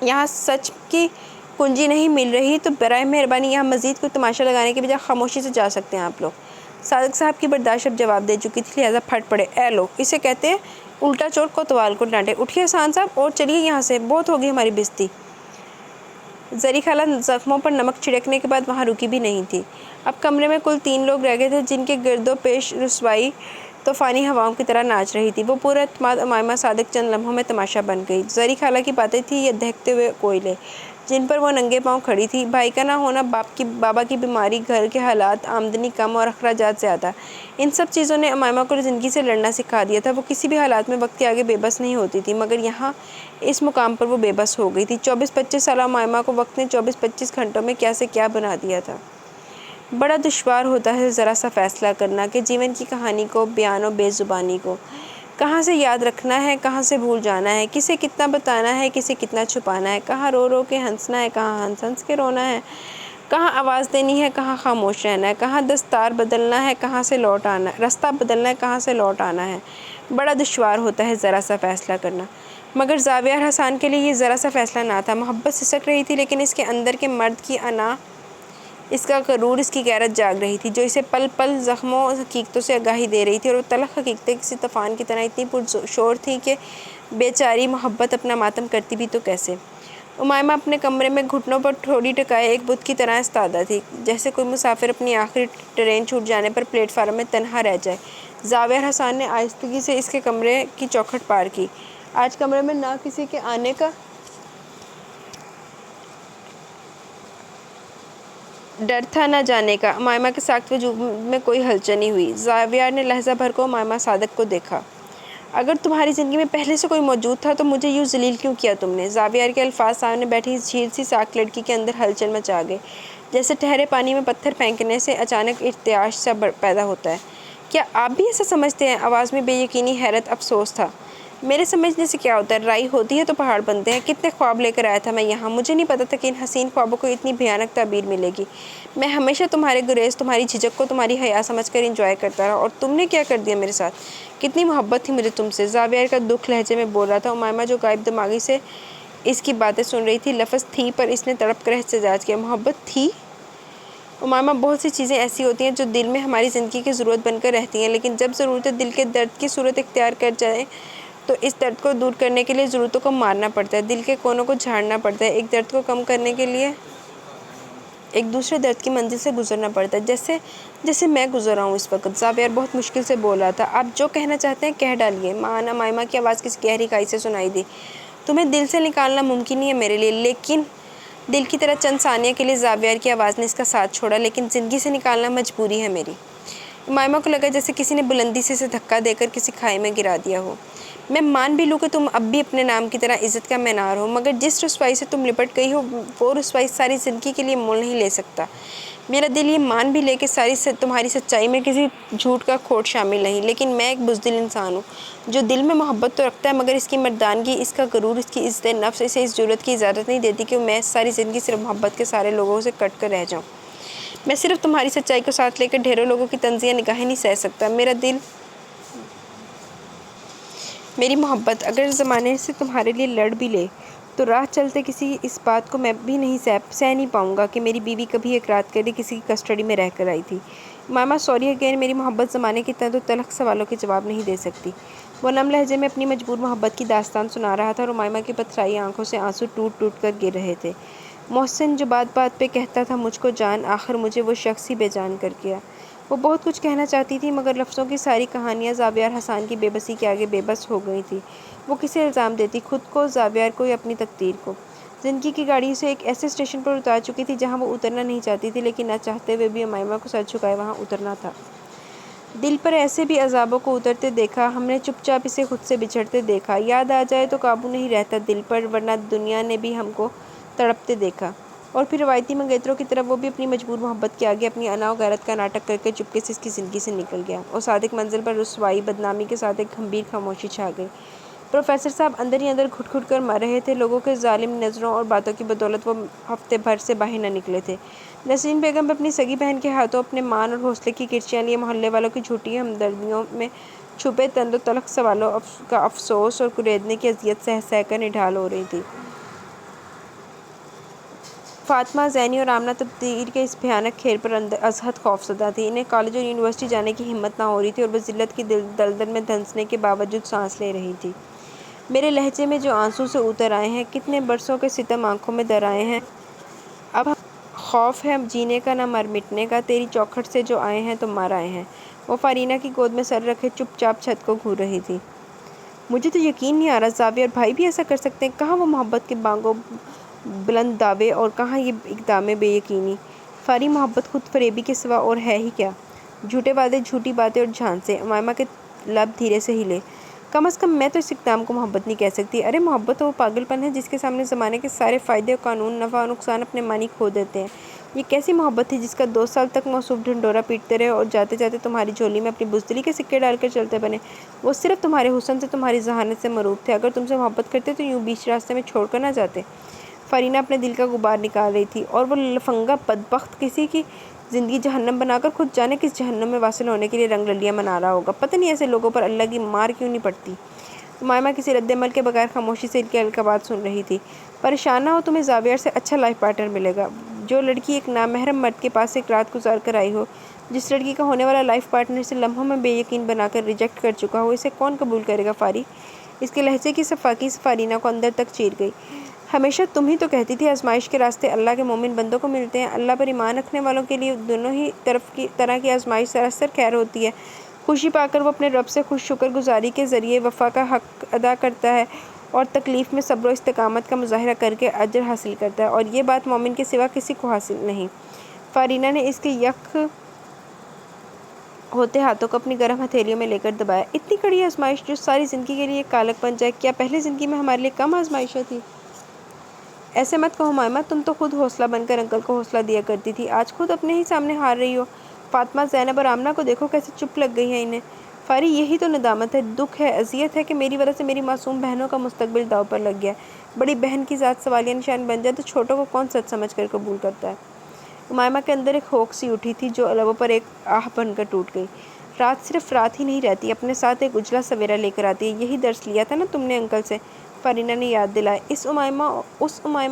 یہاں سچ کی کنجی نہیں مل رہی تو برائے مہربانی یہاں مزید کوئی تماشا لگانے کے بجائے خاموشی سے جا سکتے ہیں آپ لوگ۔ صادق صاحب کی برداشت اب جواب دے چکی تھی، لہٰذا پھٹ پڑے۔ اے لو، اسے کہتے ہیں الٹا چور کوتوال کو ڈانٹے۔ اٹھیے حسان صاحب اور چلیے یہاں سے، بہت ہوگی ہماری بےزتی۔ زری خالہ زخموں پر نمک چھڑکنے کے بعد وہاں رکی بھی نہیں تھی۔ اب کمرے میں کل 3 لوگ رہ گئے تھے، جن کے گرد و پیش رسوائی طوفانی ہواؤں کی طرح ناچ رہی تھی۔ وہ پورا اعتماد امائمہ صادق چند لمحوں میں تماشا بن گئی۔ زری خالہ کی باتیں تھیں یہ دہکتے ہوئے کوئلے، جن پر وہ ننگے پاؤں کھڑی تھی۔ بھائی کا نہ ہونا، بابا کی بیماری، گھر کے حالات، آمدنی کم اور اخراجات زیادہ، ان سب چیزوں نے امائمہ کو زندگی سے لڑنا سکھا دیا تھا۔ وہ کسی بھی حالات میں وقت کے آگے بے بس نہیں ہوتی تھی، مگر یہاں اس مقام پر وہ بے بس ہو گئی تھی۔ 24-25 سالہ امائمہ کو وقت نے 24-25 گھنٹوں میں کیا سے کیا بنا دیا تھا۔ بڑا دشوار ہوتا ہے ذرا سا فیصلہ کرنا کہ جیون کی کہانی کو، بیان و بے زبانی کو کہاں سے یاد رکھنا ہے، کہاں سے بھول جانا ہے، کسے کتنا بتانا ہے، کسے کتنا چھپانا ہے، کہاں رو رو کے ہنسنا ہے، کہاں ہنس ہنس کے رونا ہے، کہاں آواز دینی ہے، کہاں خاموش رہنا ہے، کہاں رستہ بدلنا ہے، کہاں سے لوٹ آنا ہے۔ بڑا دشوار ہوتا ہے ذرا سا فیصلہ کرنا، مگر زاویار حسان کے لیے یہ ذرا سا فیصلہ نہ تھا۔ محبت سسک رہی تھی، لیکن اس کے اندر کے مرد کی انا، اس کا غرور، اس کی غیرت جاگ رہی تھی، جو اسے پل پل زخموں حقیقتوں سے آگاہی دے رہی تھی، اور وہ تلخ حقیقتیں کسی طوفان کی طرح اتنی پرشور تھیں کہ بیچاری محبت اپنا ماتم کرتی بھی تو کیسے۔ امیمہ اپنے کمرے میں گھٹنوں پر ٹھوڑی ٹکائے ایک بت کی طرح استادہ تھی، جیسے کوئی مسافر اپنی آخری ٹرین چھوٹ جانے پر پلیٹ فارم میں تنہا رہ جائے۔ زاویہ حسان نے آہستگی سے اس کے کمرے کی چوکھٹ پار کی۔ آج کمرے میں نہ کسی کے آنے کا ڈر تھا نہ جانے کا۔ امیمہ کے ساکت وجود میں کوئی ہلچل نہیں ہوئی۔ زاویہ نے لحظہ بھر کو امیمہ صادق کو دیکھا۔ اگر تمہاری زندگی میں پہلے سے کوئی موجود تھا تو مجھے یوں ذلیل کیوں کیا تم نے؟ زاویہ کے الفاظ سامنے بیٹھی اس جھیل سی ساکت لڑکی کے اندر ہلچل مچا گئے، جیسے ٹھہرے پانی میں پتھر پھینکنے سے اچانک ارتعاش سا پیدا ہوتا ہے۔ کیا آپ بھی ایسا سمجھتے ہیں؟ آواز میں بے یقینی، حیرت، افسوس تھا۔ میرے سمجھنے سے کیا ہوتا ہے؟ رائی ہوتی ہے تو پہاڑ بنتے ہیں۔ کتنے خواب لے کر آیا تھا میں یہاں، مجھے نہیں پتا تھا کہ ان حسین خوابوں کو اتنی بھیانک تعبیر ملے گی۔ میں ہمیشہ تمہارے گریز، تمہاری جھجک کو تمہاری حیا سمجھ کر انجوائے کرتا رہا، اور تم نے کیا کر دیا میرے ساتھ؟ کتنی محبت تھی مجھے تم سے۔ زاویہ کا دکھ لہجے میں بول رہا تھا۔ امیمہ جو غائب دماغی سے اس کی باتیں سن رہی تھی، لفظ تھی پر اس نے تڑپ کر احتجاج کیا۔ محبت تھی؟ امیمہ، بہت سی چیزیں ایسی ہوتی ہیں جو دل میں ہماری زندگی کی ضرورت بن کر رہتی ہیں، لیکن جب ضرورتیں دل کے درد کی صورت اختیار کر جائیں تو اس درد کو دور کرنے کے لیے ضرورتوں کو مارنا پڑتا ہے، دل کے کونوں کو جھاڑنا پڑتا ہے، ایک درد کو کم کرنے کے لیے ایک دوسرے درد کی منزل سے گزرنا پڑتا ہے، جیسے میں گزر رہا ہوں اس وقت۔ زاویہ بہت مشکل سے بول رہا تھا۔ آپ جو کہنا چاہتے ہیں کہہ ڈالیے۔ امیمہ کی آواز کسی گہری کائی سے سنائی دی۔ تمہیں دل سے نکالنا ممکن نہیں ہے میرے لیے، لیکن دل کی طرح چند ثانیے کے لیے زاویہ کی آواز نے اس کا ساتھ چھوڑا، لیکن زندگی سے نکالنا مجبوری ہے میری۔ امیمہ کو لگا جیسے کسی نے بلندی سے اسے دھکا دے کر کسی کھائی میں گرا دیا ہو۔ میں مان بھی لوں کہ تم اب بھی اپنے نام کی طرح عزت کا مینار ہو، مگر جس رسوائی سے تم لپٹ گئی ہو وہ رسوائی ساری زندگی کے لیے مول نہیں لے سکتا۔ میرا دل یہ مان بھی لے کہ تمہاری سچائی میں کسی جھوٹ کا کھوٹ شامل نہیں، لیکن میں ایک بزدل انسان ہوں جو دل میں محبت تو رکھتا ہے، مگر اس کی مردانگی، اس کا غرور، اس کی عزت نفس اسے اس جرأت کی اجازت نہیں دیتی کہ میں ساری زندگی صرف محبت کے سارے لوگوں سے کٹ کر رہ جاؤں۔ میں صرف تمہاری سچائی کو ساتھ لے کر ڈھیروں لوگوں کی طنزیہ نگاہیں نہیں سہ سکتا۔ میرا دل، میری محبت اگر زمانے سے تمہارے لیے لڑ بھی لے تو راہ چلتے کسی اس بات کو میں بھی نہیں سہ نہیں پاؤں گا کہ میری بیوی کبھی ایک رات کے لیے کسی کی کسٹڈی میں رہ کر آئی تھی۔ امیمہ، سوری اگین، میری محبت زمانے کے تند و تلخ سوالوں کے جواب نہیں دے سکتی۔ وہ نم لہجے میں اپنی مجبور محبت کی داستان سنا رہا تھا اور امیمہ کی پتھرائی آنکھوں سے آنسو ٹوٹ ٹوٹ کر گر رہے تھے۔ محسن جو بات بات پہ کہتا تھا مجھ کو جان، آخر مجھے وہ شخص ہی بے جان کر گیا۔ وہ بہت کچھ کہنا چاہتی تھی، مگر لفظوں کی ساری کہانیاں زاویہ حسان کی بے بسی کے آگے بے بس ہو گئی تھی۔ وہ کسے الزام دیتی؟ خود کو، زاویہ کو، یا اپنی تقدیر کو؟ زندگی کی گاڑی اسے ایک ایسے اسٹیشن پر اتار چکی تھی جہاں وہ اترنا نہیں چاہتی تھی، لیکن نہ چاہتے ہوئے بھی امیمہ کو سر جھکائے وہاں اترنا تھا۔ دل پر ایسے بھی عذابوں کو اترتے دیکھا ہم نے، چپ چاپ اسے خود سے بچھڑتے دیکھا۔ یاد آ جائے تو قابو نہیں رہتا دل پر، ورنہ دنیا نے بھی ہم کو تڑپتے دیکھا۔ اور پھر روایتی منگیتروں کی طرح وہ بھی اپنی مجبور محبت کے آگے اپنی انا و غیرت کا ناٹک کر کے چپکے سے اس کی زندگی سے نکل گیا۔ اور صادق منزل پر رسوائی، بدنامی کے ساتھ ایک گھمبیر خاموشی چھا گئی۔ پروفیسر صاحب اندر ہی اندر گھٹ گھٹ کر مر رہے تھے۔ لوگوں کے ظالم نظروں اور باتوں کی بدولت وہ ہفتے بھر سے باہر نہ نکلے تھے۔ نسرین بیگم اپنی سگی بہن کے ہاتھوں اپنے مان اور حوصلے کی کرچیاں لیے محلے والوں کی جھوٹی ہمدردیوں میں چھپے تند و تلخ سوالوں کا افسوس اور کریدنے کی اذیت سہ سہ کر نڈھال ہو رہی تھی۔ فاطمہ، زینی اور آمنہ تقدیر کے اس بھیانک کھیل پر ازحد خوفزدہ تھیں۔ انہیں کالج اور یونیورسٹی جانے کی ہمت نہ ہو رہی تھی اور وہ ذلت کی دلدل میں دھنسنے کے باوجود سانس لے رہی تھی۔ میرے لہجے میں جو آنسو سے اتر آئے ہیں، کتنے برسوں کے ستم آنکھوں میں در آئے ہیں۔ اب خوف ہے جینے کا نہ مر مٹنے کا، تیری چوکھٹ سے جو آئے ہیں تو مر آئے ہیں۔ وہ فارینہ کی گود میں سر رکھے چپ چاپ چھت کو گھور رہی تھی۔ مجھے تو یقین نہیں آ رہا زاویہ اور بھائی بھی ایسا کر سکتے ہیں۔ کہاں وہ محبت کے بانگو بلند دعوے اور کہاں یہ اقدام بے یقینی؟ فاری محبت خود فریبی کے سوا اور ہے ہی کیا؟ جھوٹے وعدے، جھوٹی باتیں اور جھانسے۔ امیمہ کے لب دھیرے سے ہلے۔ کم از کم میں تو اس اقدام کو محبت نہیں کہہ سکتی۔ ارے محبت تو وہ پاگل پن ہے جس کے سامنے زمانے کے سارے فائدے اور قانون، نفع اور نقصان اپنے معنی کھو دیتے ہیں۔ یہ کیسی محبت تھی جس کا 2 سال تک موصوف ڈھنڈورا پیٹتے رہے اور جاتے جاتے تمہاری جھولی میں اپنی بزدلی کے سکے ڈال کر چلتے بنے؟ وہ صرف تمہارے حسن سے، تمہاری ذہانت سے مروب تھے۔ اگر تم سے محبت کرتے تو یوں بیچ راستے میں چھوڑ کر نہ جاتے۔ فارینہ اپنے دل کا غبار نکال رہی تھی۔ اور وہ لفنگا بدبخت کسی کی زندگی جہنم بنا کر خود جانے کس جہنم میں واصل ہونے کے لیے رنگ للیاں منا رہا ہوگا۔ پتہ نہیں ایسے لوگوں پر اللہ کی مار کیوں نہیں پڑتی۔ امیمہ کسی رد عمل کے بغیر خاموشی سے ان کے القابات سن رہی تھی۔ پریشان نہ ہو، تمہیں زاویہ سے اچھا لائف پارٹنر ملے گا۔ جو لڑکی ایک نامحرم مرد کے پاس ایک رات گزار کر آئی ہو، جس لڑکی کا ہونے والا لائف پارٹنر اسے لمحوں میں بے یقین بنا کر ریجیکٹ کر چکا ہو، اسے کون قبول کرے گا فاری؟ اس کے لہجے کی صفاقی فارینہ کو اندر تک چیر گئی۔ ہمیشہ تم ہی تو کہتی تھی آزمائش کے راستے اللہ کے مومن بندوں کو ملتے ہیں۔ اللہ پر ایمان رکھنے والوں کے لیے دونوں ہی طرح کی آزمائش سراسر خیر ہوتی ہے۔ خوشی پا کر وہ اپنے رب سے خوش شکر گزاری کے ذریعے وفا کا حق ادا کرتا ہے اور تکلیف میں صبر و استقامت کا مظاہرہ کر کے اجر حاصل کرتا ہے، اور یہ بات مومن کے سوا کسی کو حاصل نہیں۔ فارینہ نے اس کے یک ہوتے ہاتھوں کو اپنی گرم ہتھیلیوں میں لے کر دبایا۔ اتنی کڑی آزمائش جو ساری زندگی کے لیے کالک بن جائے، کیا پہلی زندگی میں ہمارے لیے کم آزمائشیں تھی؟ ایسے مت کہو مائمہ، تم تو خود حوصلہ بن کر انکل کو حوصلہ دیا کرتی تھی، آج خود اپنے ہی سامنے ہار رہی ہو۔ فاطمہ، زینب اور آمنہ کو دیکھو کیسے چپ لگ گئی ہیں انہیں۔ فاری، یہی تو ندامت ہے، دکھ ہے، اذیت ہے کہ میری وجہ سے میری معصوم بہنوں کا مستقبل داؤ پر لگ گیا ہے۔ بڑی بہن کی ذات سوالیہ نشان بن جائے تو چھوٹوں کو کون سچ سمجھ کر قبول کرتا ہے؟ امائمہ کے اندر ایک ہوک سی اٹھی تھی جو لبوں پر ایک آہ بن کر ٹوٹ گئی۔ رات صرف رات ہی نہیں رہتی، اپنے ساتھ ایک اجلا سویرا لے کر آتی ہے، یہی درس لیا تھا نا تم نے انکل سے؟ فارینہ نے یاد دلایا۔ اس امائمہ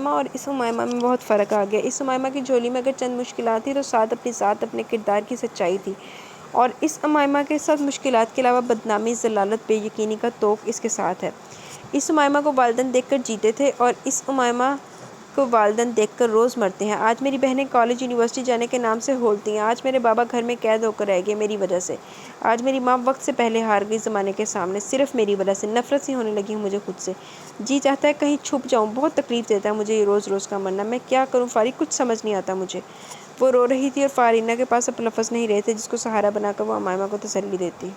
اور اس امائمہ میں بہت فرق آ گیا۔ اس امائمہ کی جھولی میں اگر چند مشکلات تھیں تو ساتھ اپنی ذات، اپنے کردار کی سچائی تھی، اور اس امائمہ کے ساتھ مشکلات کے علاوہ بدنامی، ضلالت، بے یقینی کا طوق اس کے ساتھ ہے۔ اس امائمہ کو والدین دیکھ کر جیتے تھے اور اس امائمہ کو والدین دیکھ کر روز مرتے ہیں۔ آج میری بہنیں کالج یونیورسٹی جانے کے نام سے ہولتی ہیں، آج میرے بابا گھر میں قید ہو کر رہ گئے میری وجہ سے، آج میری ماں وقت سے پہلے ہار گئی زمانے کے سامنے صرف میری وجہ سے۔ نفرت سی ہونے لگی مجھے خود سے، جی چاہتا ہے کہیں چھپ جاؤں، بہت تکلیف دیتا ہے مجھے یہ روز روز کا مرنا، میں کیا کروں فاری، کچھ سمجھ نہیں آتا مجھے۔ وہ رو رہی تھی اور فارینہ کے پاس اب لفظ نہیں رہے تھے جس کو سہارا بنا کر وہ امائمہ کو تسلی دیتی۔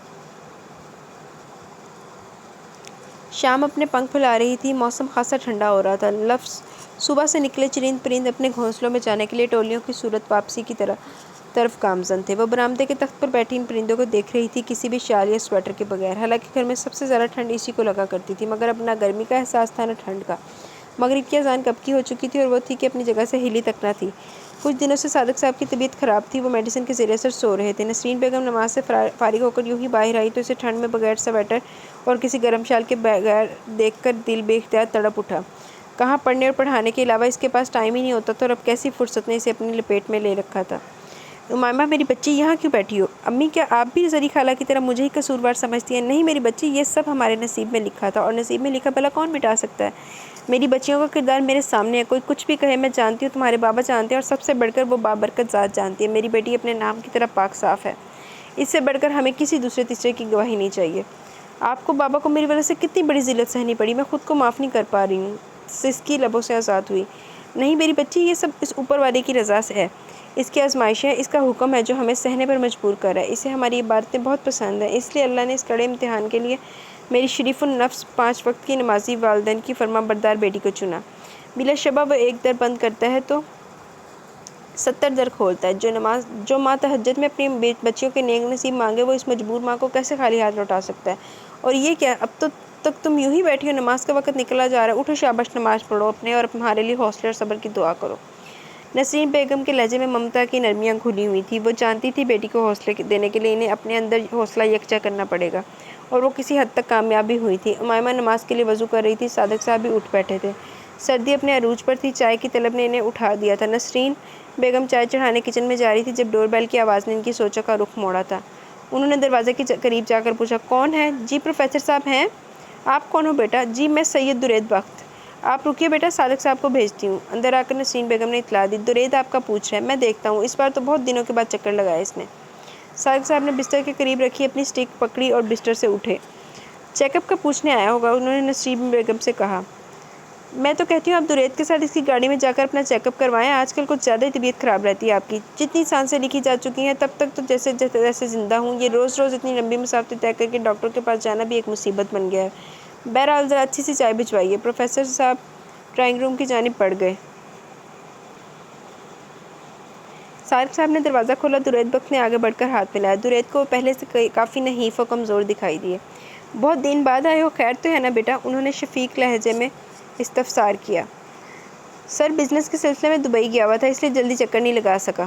شام اپنے پنکھ پھیلا رہی تھی، موسم خاصا ٹھنڈا ہو رہا تھا۔ لفظ صبح سے نکلے چرند پرند اپنے گھونسلوں میں جانے کے لیے ٹولیوں کی صورت واپسی کی طرف گامزن تھے۔ وہ برآمدے کے تخت پر بیٹھی ان پرندوں کو دیکھ رہی تھی، کسی بھی شال یا سویٹر کے بغیر۔ حالانکہ گھر میں سب سے زیادہ ٹھنڈ اسی کو لگا کرتی تھی، مگر اب نہ گرمی کا احساس تھا نہ ٹھنڈ کا۔ مغرب کی اذان کب کی ہو چکی تھی اور وہ تھی کہ اپنی جگہ سے ہلی تک نہ تھی۔ کچھ دنوں سے صادق صاحب کی طبیعت خراب تھی، وہ میڈیسن کے زیر اثر سو رہے تھے۔ نسرین بیگم نماز سے فارغ ہو کر یوں ہی باہر آئی تو اسے ٹھنڈ میں بغیر سویٹر اور کسی گرم شال کے بغیر دیکھ کر دل بے اختیار تڑپ اٹھا۔ کہاں پڑھنے اور پڑھانے کے علاوہ اس کے پاس ٹائم ہی نہیں ہوتا تھا، اور اب کیسی فرصت نے اسے اپنی لپیٹ میں لے رکھا تھا۔ امائمہ، میری بچی یہاں کیوں بیٹھی ہو؟ امی، کیا آپ بھی زری خالہ کی طرح مجھے ہی قصوروار سمجھتی ہیں؟ نہیں میری بچی، یہ سب ہمارے نصیب میں لکھا تھا، اور نصیب میں لکھا بھلا کون مٹا سکتا ہے؟ میری بچیوں کا کردار میرے سامنے ہے، کوئی کچھ بھی کہے میں جانتی ہوں، تمہارے بابا جانتے ہیں، اور سب سے بڑھ کر وہ بابرکت ذات جانتی ہے، میری بیٹی اپنے نام کی طرح پاک صاف ہے، اس سے بڑھ کر ہمیں کسی دوسرے تیسرے کی گواہی نہیں چاہیے۔ آپ کو بابا کو میری وجہ سے کتنی بڑی ذلت سہنی پڑی، میں خود کو معاف نہیں کر پا رہی ہوں۔ سسکی لبوں سے آزاد ہوئی۔ نہیں میری بچی، یہ سب اس اوپر والے کی رضا سے ہے، اس کی آزمائشیں، اس کا حکم ہے جو ہمیں سہنے پر مجبور کر رہا ہے، اسے ہماری عبادتیں بہت پسند ہیں، اس لیے اللہ نے اس کڑے امتحان کے لیے میری شریف النفس 5 وقت کی نمازی والدین کی فرما بردار بیٹی کو چنا۔ بلا شبہ وہ ایک در بند کرتا ہے تو 70 در کھولتا ہے۔ جو ماں تہجد میں اپنی بچیوں کے نیک نصیب مانگے، وہ اس مجبور ماں کو کیسے خالی ہاتھ لوٹا سکتا ہے؟ اور یہ کیا، اب تک تم یوں ہی بیٹھی ہو؟ نماز کا وقت نکلا جا رہا ہے، اٹھو شاباش، نماز پڑھو، اپنے اور ہمارے لیے حوصلے اور صبر کی دعا کرو۔ نسرین بیگم کے لہجے میں ممتا کی نرمیاں گھلی ہوئی تھیں، وہ جانتی تھی بیٹی کو حوصلے دینے کے لیے انہیں اپنے اندر حوصلہ یکجا کرنا پڑے گا، اور وہ کسی حد تک کامیاب بھی ہوئی تھی۔ امائمہ نماز کے لیے وضو کر رہی تھی، صادق صاحب بھی اٹھ بیٹھے تھے، سردی اپنے عروج پر تھی، چائے کی طلب نے انہیں اٹھا دیا تھا۔ نسرین بیگم چائے چڑھانے کچن میں جا رہی تھی جب ڈور بیل کی آواز نے ان کی سوچوں کا رخ موڑا تھا۔ انہوں نے دروازے کے قریب جا کر پوچھا، کون ہے؟ جی پروفیسر صاحب ہیں؟ آپ کون ہو بیٹا؟ جی میں سید درید بخت۔ آپ رکیے بیٹا، صادق صاحب کو بھیجتی ہوں۔ اندر آ کر نسرین بیگم نے اطلاع دی، درید آپ کا پوچھ رہا ہے، میں دیکھتا ہوں، اس بار تو بہت دنوں کے بعد چکر لگایا اس نے۔ صادق صاحب نے بستر کے قریب رکھی اپنی اسٹک پکڑی اور بستر سے اٹھے۔ چیک اپ کا پوچھنے آیا ہوگا، انہوں نے نسرین بیگم سے کہا۔ میں تو کہتی ہوں آپ درید کے ساتھ اس کی گاڑی میں جا کر اپنا چیک اپ کروائیں، آج کل کچھ زیادہ ہی طبیعت خراب رہتی ہے آپ کی، جتنی سانسیں لکھی جا چکی ہیں تب تک تو جیسے زندہ ہوں، یہ روز روز اتنی لمبی مسافت طے کر کے ڈاکٹر کے پاس جانا بھی ایک مصیبت بن گیا ہے۔ بہرحال ذرا اچھی سی چائے بھجوائیے۔ پروفیسر صاحب ڈرائنگ روم کی جانب بڑھ گئے۔ صادق صاحب نے دروازہ کھولا، درید بخت نے آگے بڑھ کر ہاتھ ملایا، درید کو پہلے سے کافی نحیف و کمزور دکھائی دیے۔ بہت دن بعد آئے ہو، خیر تو ہے نا بیٹا؟ انہوں نے شفیق لہجے میں استفسار کیا۔ سر بزنس کے سلسلے میں دبئی گیا ہوا تھا، اس لیے جلدی چکر نہیں لگا سکا۔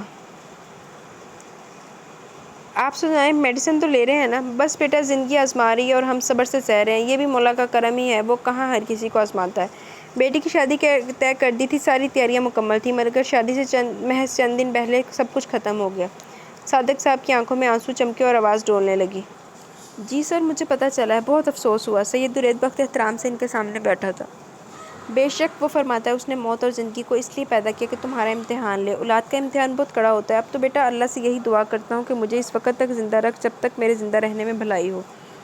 آپ سنائیں، میڈیسن تو لے رہے ہیں نا؟ بس بیٹا زندگی آزما رہی ہے اور ہم صبر سے سہ رہے ہیں، یہ بھی مولا کا کرم ہی ہے، وہ کہاں ہر کسی کو آزماتا ہے۔ بیٹی کی شادی طے کر دی تھی، ساری تیاریاں مکمل تھیں، مگر شادی سے محض چند دن پہلے سب کچھ ختم ہو گیا۔ صادق صاحب کی آنکھوں میں آنسو چمکے اور آواز ڈولنے لگی۔ جی سر، مجھے پتہ چلا ہے، بہت افسوس ہوا۔ سید درید بخت احترام سے ان کے سامنے بیٹھا تھا۔ بے شک وہ فرماتا ہے اس نے موت اور زندگی کو اس لیے پیدا کیا کہ تمہارا امتحان لے۔ اولاد کا امتحان بہت کڑا ہوتا ہے۔ اب تو بیٹا اللہ سے یہی دعا کرتا ہوں کہ مجھے اس وقت تک زندہ رکھ جب تک میرے زندہ رہنے میں بھلائی ہو،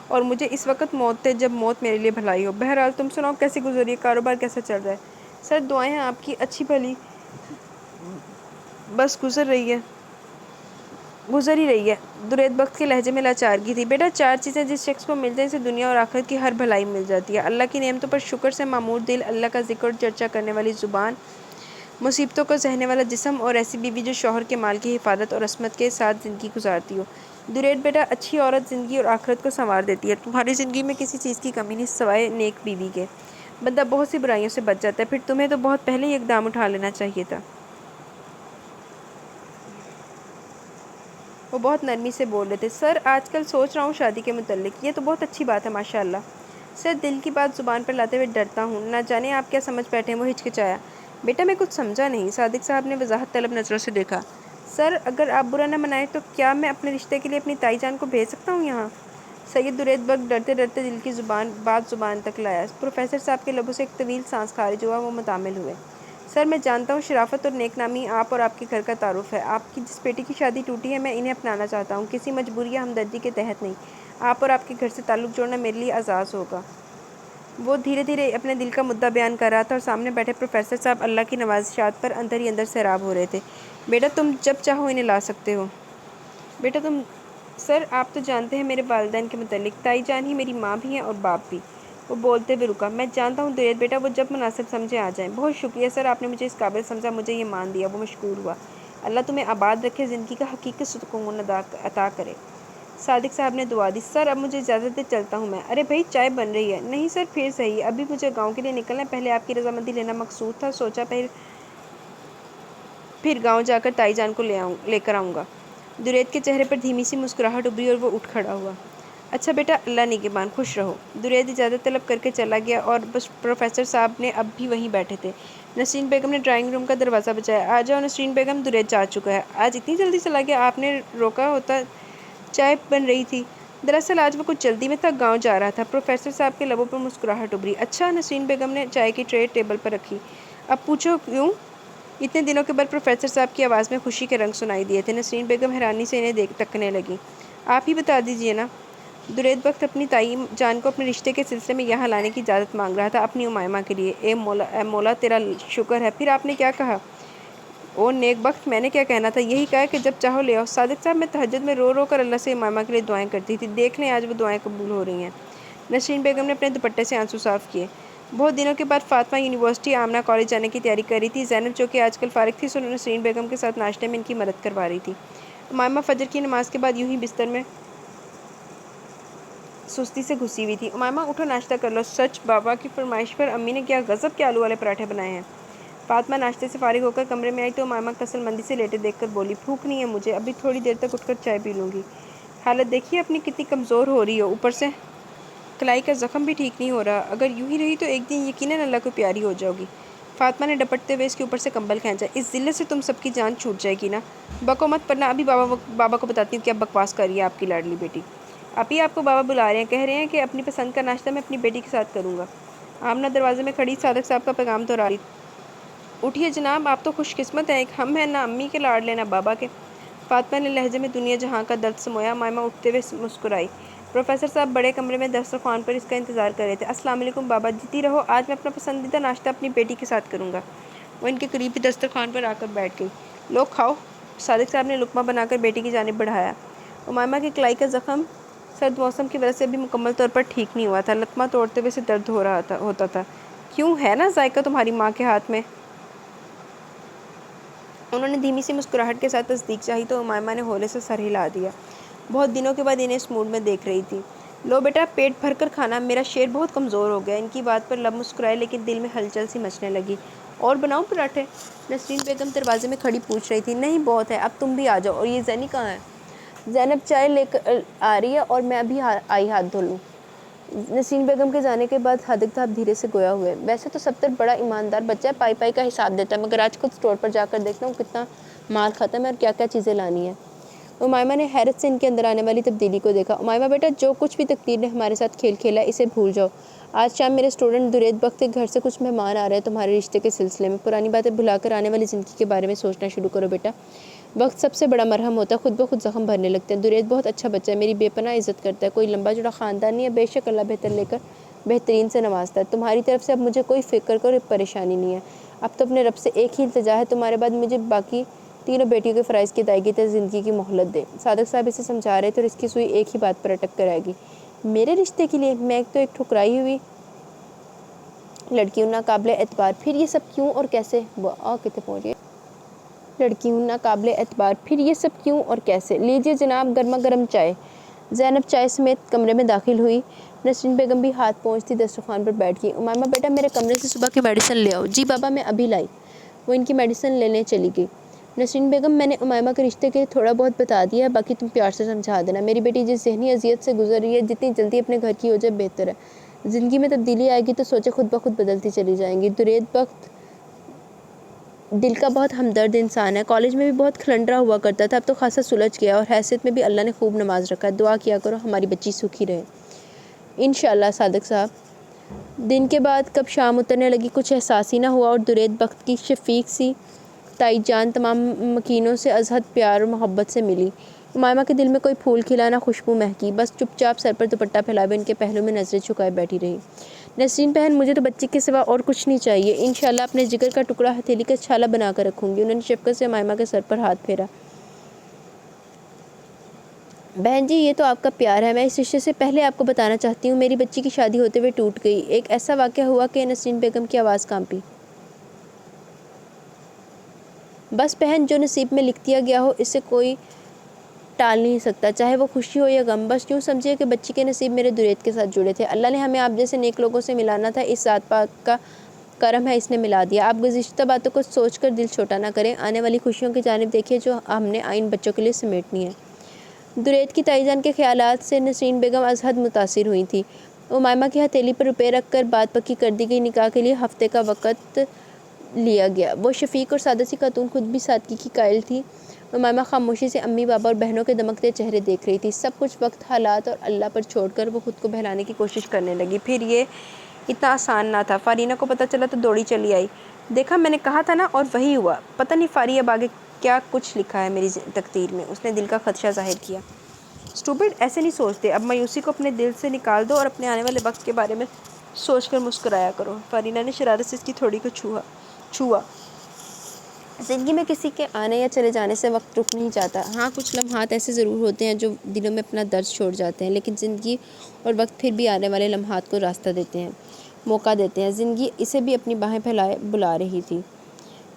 اور مجھے اس وقت موت دے جب موت میرے لیے بھلائی ہو۔ بہرحال تم سناؤ، کیسی گزری ہے؟ کاروبار کیسا چل رہا ہے؟ سر دعائیں ہیں آپ کی، اچھی بھلی بس گزر ہی رہی ہے۔ درید بخت کے لہجے میں لاچارگی تھی۔ بیٹا 4 چیزیں جس شخص کو مل جائیں اسے دنیا اور آخرت کی ہر بھلائی مل جاتی ہے: اللہ کی نعمتوں پر شکر سے معمور دل، اللہ کا ذکر اور چرچا کرنے والی زبان، مصیبتوں کو سہنے والا جسم، اور ایسی بیوی جو شوہر کے مال کی حفاظت اور عصمت کے ساتھ زندگی گزارتی ہو۔ درید بیٹا، اچھی عورت زندگی اور آخرت کو سنوار دیتی ہے۔ تمہاری زندگی میں کسی چیز کی کمی نہیں سوائے نیک بیوی کے۔ بندہ بہت سی برائیوں سے بچ جاتا ہے، پھر تمہیں تو بہت پہلے ہی اقدام اٹھا لینا چاہیے تھا۔ وہ بہت نرمی سے بول رہے تھے۔ سر آج کل سوچ رہا ہوں شادی کے متعلق۔ یہ تو بہت اچھی بات ہے، ماشاء اللہ۔ سر دل کی بات زبان پر لاتے ہوئے ڈرتا ہوں، نہ جانے آپ کیا سمجھ بیٹھے ہیں۔ وہ ہچکچایا۔ بیٹا میں کچھ سمجھا نہیں۔ صادق صاحب نے وضاحت طلب نظروں سے دیکھا۔ سر اگر آپ برا نہ منائیں تو کیا میں اپنے رشتے کے لیے اپنی تائی جان کو بھیج سکتا ہوں یہاں؟ سید درید بخت ڈرتے ڈرتے دل کی بات زبان تک لایا۔ پروفیسر صاحب کے لبوں سے ایک طویل سانس خارج ہوا۔ وہ متحمل ہوئے۔ سر میں جانتا ہوں شرافت اور نیک نامی آپ اور آپ کے گھر کا تعارف ہے۔ آپ کی جس بیٹی کی شادی ٹوٹی ہے میں انہیں اپنانا چاہتا ہوں، کسی مجبوری یا ہمدردی کے تحت نہیں۔ آپ اور آپ کے گھر سے تعلق جوڑنا میرے لیے اعزاز ہوگا۔ وہ دھیرے دھیرے اپنے دل کا مدعا بیان کر رہا تھا اور سامنے بیٹھے پروفیسر صاحب اللہ کی نوازشات پر اندر ہی اندر سیراب ہو رہے تھے۔ بیٹا تم جب چاہو انہیں لا سکتے ہو۔ بیٹا تم سر آپ تو جانتے ہیں میرے والدین کے متعلق، تائی جان ہی میری ماں بھی ہیں اور باپ بھی۔ وہ بولتے ہوئے رکا۔ میں جانتا ہوں درید بیٹا، وہ جب مناسب سمجھے آ جائیں۔ بہت شکریہ سر، آپ نے مجھے اس قابل سمجھا، مجھے یہ مان دیا۔ وہ مشکور ہوا۔ اللہ تمہیں آباد رکھے، زندگی کا حقیقی سکون عطا کرے۔ صادق صاحب نے دعا دی۔ سر اب مجھے اجازت دے، چلتا ہوں میں۔ ارے بھائی چائے بن رہی ہے۔ نہیں سر پھر صحیح، ابھی مجھے گاؤں کے لیے نکلنا ہے، پہلے آپ کی رضامندی لینا مقصود تھا، سوچا پھر گاؤں جا کر تائی جان کو لے کر آؤں گا۔ درید کے چہرے پر دھیمی سی مسکراہٹ ابھری اور وہ اٹھ کھڑا ہوا۔ اچھا بیٹا، اللہ نگہبان، خوش رہو۔ درید اجازت طلب کر کے چلا گیا اور پروفیسر صاحب نے اب بھی وہیں بیٹھے تھے۔ نسرین بیگم نے ڈرائنگ روم کا دروازہ بجایا۔ آ جاؤ نسرین بیگم، درید جا چکا ہے۔ آج اتنی جلدی چلا گیا؟ آپ نے روکا ہوتا، چائے بن رہی تھی۔ دراصل آج وہ کچھ جلدی میں تھا، گاؤں جا رہا تھا۔ پروفیسر صاحب کے لبوں پر مسکراہٹ ابھری۔ اچھا، نسرین بیگم نے چائے کی ٹرے ٹیبل پر رکھی۔ اب پوچھو کیوں؟ اتنے دنوں کے بعد پروفیسر صاحب کی آواز میں خوشی کے رنگ سنائی دیے تھے۔ نسرین بیگم حیرانی سے انہیں تکنے لگیں۔ آپ ہی بتا دیجیے نا۔ درید بخت اپنی تائی جان کو اپنے رشتے کے سلسلے میں یہاں لانے کی اجازت مانگ رہا تھا، اپنی امائمہ کے لیے۔ اے مولا تیرا شکر ہے۔ پھر آپ نے کیا کہا؟ او نیک بخت، میں نے کیا کہنا تھا، یہی کہا کہ جب چاہو لے آؤ۔ صادق صاحب، میں تہجد میں رو رو کر اللہ سے امائمہ کے لیے دعائیں کرتی تھی، دیکھ لیں آج وہ دعائیں قبول ہو رہی ہیں۔ نسرین بیگم نے اپنے دوپٹے سے آنسو صاف کیے۔ بہت دنوں کے بعد فاطمہ یونیورسٹی آمنہ کالج جانے کی تیاری کر رہی تھی۔ زینب جو کہ آج کل فارغ تھی، نسرین بیگم کے ساتھ ناشتے میں ان کی مدد کروا رہی تھی۔ امائمہ فجر کی نماز کے بعد یوں ہی بستر میں سستی سے گھسی ہوئی تھی۔ امائمہ اٹھو، ناشتہ کر لو۔ سچ بابا کی فرمائش پر امی نے کیا غضب کے آلو والے پراٹھے بنائے ہیں۔ فاطمہ ناشتے سے فارغ ہو کر کمرے میں آئی تو امائمہ کسل مندی سے لیٹے دیکھ کر بولی، بھوک نہیں ہے مجھے، ابھی تھوڑی دیر تک اٹھ کر چائے پی لوں گی۔ حالت دیکھیے اپنی کتنی کمزور ہو رہی ہو، اوپر سے کلائی کا زخم بھی ٹھیک نہیں ہو رہا، اگر یوں ہی رہی تو ایک دن یقیناً اللہ کو پیاری ہو جاؤ گی۔ فاطمہ نے ڈپٹتے ہوئے اس کے اوپر سے کمبل کھینچا۔ اس ذلت سے تم سب کی جان چھوٹ جائے گی نا۔ بکو مت، ورنہ ابھی بابا کو بتاتی ہوں کیا بکواس کر رہی ہے آپ کی لاڈلی بیٹی۔ ابھی آپ کو بابا بلا رہے ہیں، کہہ رہے ہیں کہ اپنی پسند کا ناشتہ میں اپنی بیٹی کے ساتھ کروں گا۔ آمنہ دروازے میں کھڑی صادق صاحب کا پیغام دہرا رہی۔ اٹھیے جناب، آپ تو خوش قسمت ہیں، ایک ہم ہیں، نہ امی کے لاڈلے نہ بابا کے۔ فاطمہ نے لہجے میں دنیا جہاں کا درد سمویا۔ امائمہ اٹھتے ہوئے مسکرائی۔ پروفیسر صاحب بڑے کمرے میں دسترخوان پر اس کا انتظار کر رہے تھے۔ السلام علیکم بابا، جیتی رہو، آج میں اپنا پسندیدہ ناشتہ اپنی بیٹی کے ساتھ کروں گا۔ وہ ان کے قریب ہی دسترخوان پر آ کر بیٹھ گئی۔ لو کھاؤ۔ صادق صاحب نے لقمہ بنا کر بیٹی کی جانب بڑھایا۔ امائمہ کی کلائی کا زخم سرد موسم کی وجہ سے ابھی مکمل طور پر ٹھیک نہیں ہوا تھا، لقمہ توڑتے ہوئے اسے درد ہوتا تھا۔ کیوں، ہے نا ذائقہ تمہاری ماں کے ہاتھ میں؟ انہوں نے دھیمی سی مسکراہٹ کے ساتھ تصدیق چاہی تو امائمہ نے ہولے سے سر ہلا دیا۔ بہت دنوں کے بعد انہیں اس موڈ میں دیکھ رہی تھی۔ لو بیٹا، پیٹ بھر کر کھانا، میرا شیر بہت کمزور ہو گیا۔ ان کی بات پر لب مسکرائے لیکن دل میں ہلچل سی مچنے لگی۔ اور بناؤں پراٹھے؟ نسرین بیگم دروازے میں کھڑی پوچھ رہی تھی۔ نہیں بہت ہے، اب تم بھی آ جاؤ۔ اور یہ زینی کہاں ہے؟ زینب چائے لے کر آ رہی ہے اور میں ابھی آئی ہاتھ دھو لوں۔ نسرین بیگم کے جانے کے بعد صادق صاحب دھیرے سے گویا ہوئے۔ ویسے تو ستر بڑا ایماندار بچہ ہے، پائی پائی کا حساب دیتا ہے، مگر آج خود اسٹور پر جا کر دیکھتا ہوں کتنا مال ختم ہے اور کیا کیا چیزیں لانی ہیں۔ امائمہ نے حیرت سے ان کے اندر آنے والی تبدیلی کو دیکھا۔ امائمہ بیٹا، جو کچھ بھی تقدیر نے ہمارے ساتھ کھیل کھیلا اسے بھول جاؤ۔ آج شام میرے اسٹوڈنٹ درید بخت کے گھر سے کچھ مہمان آ رہے ہیں تمہارے رشتے کے سلسلے میں۔ پرانی باتیں بھلا کر آنے والی زندگی کے بارے میں سوچنا شروع کرو بیٹا۔ وقت سب سے بڑا مرہم ہوتا ہے، خود بخود زخم بھرنے لگتے ہیں۔ درید بہت اچھا بچہ ہے، میری بے پناہ عزت کرتا ہے، کوئی لمبا چوڑا خاندان نہیں ہے، بے شک اللہ بہتر لے کر بہترین سے نوازتا ہے۔ تمہاری طرف سے اب مجھے کوئی فکر کوئی پریشانی نہیں ہے۔ اب تو اپنے رب سے ایک ہی التجا ہے، تمہارے بعد مجھے باقی تینوں بیٹیوں کے فرائض کی ادائیگی تک زندگی کی مہلت دے۔ صادق صاحب اسے سمجھا رہے تھے اور اس کی سوئی ایک ہی بات پر اٹک کر آئے گی۔ میرے رشتے کے لیے میں تو ایک ٹھکرائی ہوئی لڑکی ہوں، ناقابل اعتبار، پھر یہ سب کیوں اور کیسے؟ کتنے پہنچ گئے؟ لڑکی ہوں، ناقابل اعتبار، پھر یہ سب کیوں اور کیسے؟ لیجیے جناب گرما گرم چائے۔ زینب چائے سمیت کمرے میں داخل ہوئی۔ نسرین بیگم بھی ہاتھ پہنچتی دسترخوان پر بیٹھ گئی۔ امائمہ بیٹا، میرے کمرے سے صبح کی میڈیسن لے آؤ۔ جی بابا، میں ابھی لائی۔ وہ ان کی میڈیسن لینے چلی گئی۔ نسرین بیگم، میں نے امائمہ کے رشتے کے لیے تھوڑا بہت بتا دیا ہے، باقی تم پیار سے سمجھا دینا۔ میری بیٹی جس ذہنی اذیت سے گزر رہی ہے، جتنی جلدی اپنے گھر کی ہو جائے بہتر ہے۔ زندگی میں تبدیلی آئے گی تو سوچیں خود بخود بدلتی چلی جائیں گی۔ درید بخت دل کا بہت ہمدرد انسان ہے، کالج میں بھی بہت کھلنڈرا ہوا کرتا تھا، اب تو خاصا سلجھ گیا اور حیثیت میں بھی اللہ نے خوب نماز رکھا ہے۔ دعا کیا کرو ہماری بچی سکھی رہے۔ انشاءاللہ صادق صاحب۔ دن کے بعد کب شام اترنے لگی کچھ احساس ہی نہ ہوا اور درید بخت کی شفیق سی تائی جان تمام مکینوں سے ازحد پیار اور محبت سے ملی۔ امائمہ کے دل میں کوئی پھول کھلا نہ خوشبو مہکی، بس چپ چاپ سر پر دوپٹہ پھیلائے ان کے پہلو میں نظریں جھکائے بیٹھی رہی۔ نسرین بہن، مجھے تو بچی کے سوا اور کچھ نہیں چاہیے، انشاءاللہ اپنے جگر کا ٹکڑا ہتھیلی کا چھالا بنا کر رکھوں گی۔ انہوں نے شفقت سے امائمہ کے سر پر ہاتھ پھیرا۔ بہن جی، یہ تو آپ کا پیار ہے، میں اس رشتے سے پہلے آپ کو بتانا چاہتی ہوں، میری بچی کی شادی ہوتے ہوئے ٹوٹ گئی۔ ایک ایسا واقعہ ہوا کہ نسرین بیگم کی آواز کانپی۔ بس بہن، جو نصیب میں لکھ دیا گیا ہو اسے کوئی ٹال نہیں سکتا، چاہے وہ خوشی ہو یا غم۔ بس یوں سمجھیے کہ بچی کے نصیب میرے درید کے ساتھ جڑے تھے، اللہ نے ہمیں آپ جیسے نیک لوگوں سے ملانا تھا، اس ذات پاک کا کرم ہے اس نے ملا دیا۔ آپ گزشتہ باتوں کو سوچ کر دل چھوٹا نہ کریں، آنے والی خوشیوں کی جانب دیکھیے جو ہم نے آئین بچوں کے لیے سمیٹنی ہے۔ درید کی تائی جان کے خیالات سے نسرین بیگم ازحد متاثر ہوئی تھی۔ امائمہ کی ہتھیلی پر روپے رکھ کر بات پکی کر دی گئی، نکاح کے لیے ہفتے کا وقت لیا گیا۔ وہ شفیق اور سادہ سی خاتون خود بھی سادگی کی قائل تھی۔ امائمہ خاموشی سے امی بابا اور بہنوں کے دمکتے چہرے دیکھ رہی تھی، سب کچھ وقت، حالات اور اللہ پر چھوڑ کر وہ خود کو بہلانے کی کوشش کرنے لگی۔ پھر یہ اتنا آسان نہ تھا، فارینہ کو پتہ چلا تو دوڑی چلی آئی۔ دیکھا میں نے کہا تھا نا، اور وہی ہوا۔ پتہ نہیں فاری اب آگے کیا کچھ لکھا ہے میری تقدیر میں، اس نے دل کا خدشہ ظاہر کیا۔ اسٹوپڈ، ایسے نہیں سوچتے، اب مایوسی کو اپنے دل سے نکال دو اور اپنے آنے والے وقت کے بارے میں سوچ کر مسکرایا کرو۔ فارینہ نے شرارت سے اس کی تھوڑی کو چھوا۔ زندگی میں کسی کے آنے یا چلے جانے سے وقت رک نہیں جاتا، ہاں کچھ لمحات ایسے ضرور ہوتے ہیں جو دلوں میں اپنا درد چھوڑ جاتے ہیں، لیکن زندگی اور وقت پھر بھی آنے والے لمحات کو راستہ دیتے ہیں، موقع دیتے ہیں۔ زندگی اسے بھی اپنی باہیں پھیلائے بلا رہی تھی،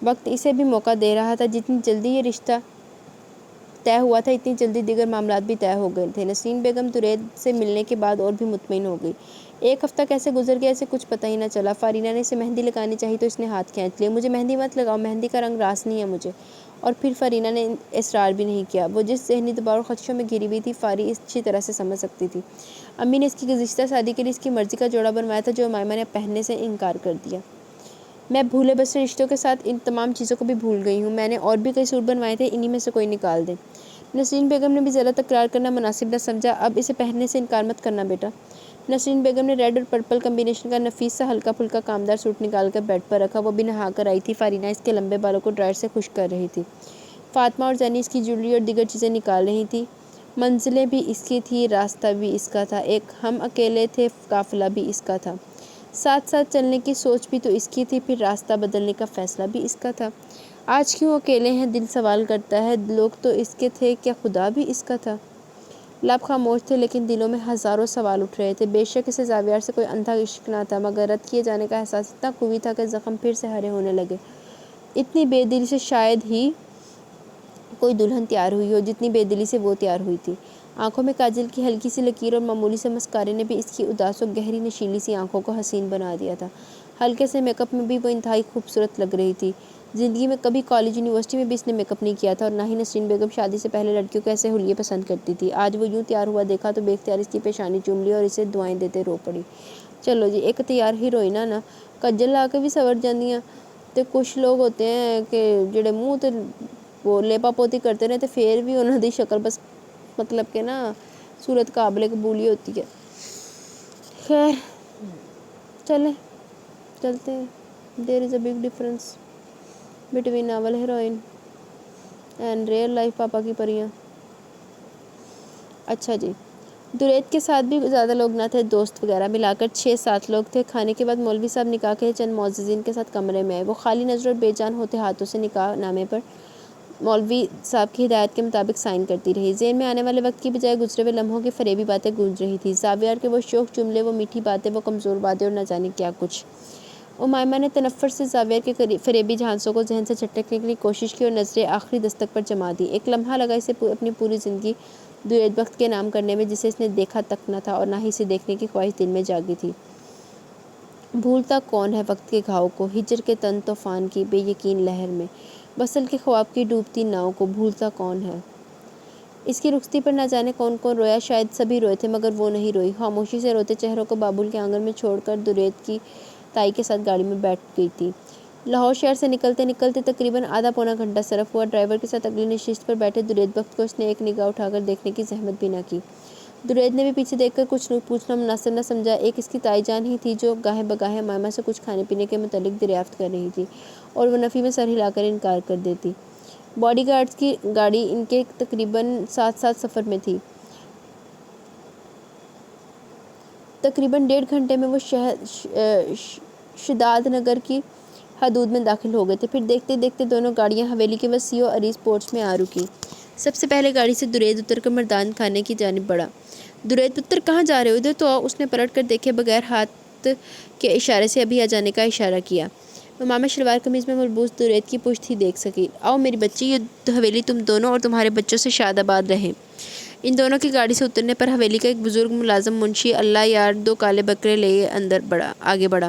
وقت اسے بھی موقع دے رہا تھا۔ جتنی جلدی یہ رشتہ طے ہوا تھا اتنی جلدی دیگر معاملات بھی طے ہو گئے تھے۔ نسرین بیگم درید سے ملنے کے بعد اور بھی مطمئن ہو گئی۔ ایک ہفتہ کیسے گزر گیا اسے کچھ پتہ ہی نہ چلا۔ فارینہ نے اسے مہندی لگانی چاہی تو اس نے ہاتھ کھینچ لیا۔ مجھے مہندی مت لگاؤ، مہندی کا رنگ راس نہیں ہے مجھے۔ اور پھر فارینہ نے اصرار بھی نہیں کیا۔ وہ جس ذہنی دباؤ اور خدشوں میں گھری ہوئی تھی فاری اچھی طرح سے سمجھ سکتی تھی۔ امی نے اس کی گزشتہ شادی کے لیے اس کی مرضی کا جوڑا بنوایا تھا جو امائمہ نے پہننے سے انکار کر دیا۔ میں بھولے بسے رشتوں کے ساتھ ان تمام چیزوں کو بھی بھول گئی ہوں، میں نے اور بھی کئی سوٹ بنوائے تھے، انہی میں سے کوئی نکال دیں۔ نسرین بیگم نے بھی زیادہ تکرار کرنا مناسب نہ سمجھا۔ اب اسے پہننے سے انکار مت کرنا بیٹا۔ نسرین بیگم نے ریڈ اور پرپل کمبینیشن کا نفیس سا ہلکا پھلکا کامدار سوٹ نکال کر بیڈ پر رکھا۔ وہ بھی نہا کر آئی تھی۔ فارینہ اس کے لمبے بالوں کو ڈرائر سے خشک کر رہی تھی۔ فاطمہ اور زینی اس کی جویلری اور دیگر چیزیں نکال رہی تھیں۔ منزلیں بھی اس کی تھیں، راستہ بھی اس کا تھا، ایک ہم اکیلے تھے، قافلہ بھی اس کا تھا۔ ساتھ ساتھ چلنے کی سوچ بھی تو اس کی تھی، پھر راستہ بدلنے کا فیصلہ بھی اس کا تھا۔ آج کیوں اکیلے ہیں دل سوال کرتا ہے، لوگ تو اس کے تھے، کیا خدا بھی اس کا تھا؟ لب خاموش تھے لیکن دلوں میں ہزاروں سوال اٹھ رہے تھے۔ بے شک اسے زاویار سے کوئی اندھا عشق نہ تھا، مگر رد کیے جانے کا احساس اتنا قوی تھا کہ زخم پھر سے ہرے ہونے لگے۔ اتنی بے دلی سے شاید ہی کوئی دلہن تیار ہوئی ہو جتنی بے دلی سے وہ تیار ہوئی تھی۔ آنکھوں میں کاجل کی ہلکی سی لکیر اور معمولی سے مسکارے نے بھی اس کی اداس و گہری نشیلی سی آنکھوں کو حسین بنا دیا تھا۔ ہلکے سے میک اپ میں بھی وہ انتہائی خوبصورت لگ رہی تھی۔ زندگی میں کبھی کالج یونیورسٹی میں بھی اس نے میک اپ نہیں کیا تھا، اور نہ ہی نسرین بیگم شادی سے پہلے لڑکیوں کو ایسے حلیے پسند کرتی تھی۔ آج وہ یوں تیار ہوا دیکھا تو بے اختیار اس کی پیشانی چوم لی اور اسے دعائیں دیتے رو پڑی۔ چلو جی، ایک تیار ہیروئن نا کجل لا کے بھی سور جاندیاں، تے کچھ لوگ ہوتے ہیں کہ جڑے منہ تے وہ لیپا پوتی کرتے رہتے پھر بھی انہوں دی شکل بس مطلب کہ نا صورت قابل قبولی ہوتی ہے. خیر چلتے ہیں. There is a big difference between novel heroine and real life پاپا کی پریاں. اچھا جی. درید کے ساتھ بھی زیادہ لوگ نہ تھے، دوست وغیرہ ملا کر 6-7 لوگ تھے. کھانے کے بعد مولوی صاحب نکاح کے چند معززین کے ساتھ کمرے میں آئے. وہ خالی نظر اور بے جان ہوتے ہاتھوں سے نکاح نامے پر مولوی صاحب کی ہدایت کے مطابق سائن کرتی رہی. ذہن میں آنے والے وقت کی بجائے گزرے ہوئے لمحوں کی فریبی باتیں گونج رہی تھیں. زاویار کے وہ شوخ جملے، وہ میٹھی باتیں، وہ کمزور باتیں اور نہ جانے کیا کچھ. امائمہ نے تنفر سے زاویار کے فریبی جھانسوں کو ذہن سے جھٹکنے کی کوشش کی اور نظریں آخری دستک پر جما دی. ایک لمحہ لگا اسے اپنی پوری زندگی درید بخت کے نام کرنے میں، جسے اس نے دیکھا تک نہ تھا اور نہ ہی اسے دیکھنے کی خواہش دل میں جاگی تھی. بھولتا کون ہے وقت کے گھاؤ کو، ہجر کے تن طوفان کی بے یقین لہر میں، وصل کے خواب کی ڈوبتی ناؤ کو بھولتا کون ہے. اس کی رخصتی پر نہ جانے کون کون رویا. شاید سبھی روئے تھے مگر وہ نہیں روئی. خاموشی سے روتے چہروں کو بابل کے آنگن میں چھوڑ کر درید کی تائی کے ساتھ گاڑی میں بیٹھ گئی تھی. لاہور شہر سے نکلتے نکلتے تقریباً آدھا پونا گھنٹہ صرف ہوا. ڈرائیور کے ساتھ اگلی نشست پر بیٹھے درید بخت کو اس نے ایک نگاہ اٹھا کر دیکھنے کی زحمت بھی نہ کی. درید نے بھی پیچھے دیکھ کر کچھ پوچھنا مناسب نہ سمجھا. ایک اس کی تائی جان ہی تھی جو گاہے بگاہے امائمہ سے کچھ کھانے پینے کے متعلق دریافت کر رہی تھی اور وہ نفی میں سر ہلا کر انکار کر دیتی. باڈی گارڈز کی گاڑی ان کے تقریباً 7 سفر میں تھی. تقریباً 1.5 گھنٹے میں وہ شداد نگر کی حدود میں داخل ہو گئے تھے. پھر دیکھتے دیکھتے دونوں گاڑیاں حویلی کے وسیع و عریض پورچ میں آ رکی. سب سے پہلے گاڑی سے درید اتر کر مردان خانے کی جانب بڑھا. درید پتر کہاں جا رہے ہو؟ ادھر تو آؤ. اس نے پلٹ کر دیکھے بغیر ہاتھ کے اشارے سے ابھی آ جانے کا اشارہ کیا. امامہ شلوار قمیض میں ملبوس درید کی پشت ہی دیکھ سکی. آؤ میری بچی، یہ حویلی تم دونوں اور تمہارے بچوں سے شاد آباد رہے. ان دونوں کی گاڑی سے اترنے پر حویلی کا ایک بزرگ ملازم منشی اللہ یار 2 کالے بکرے لے آگے بڑھا.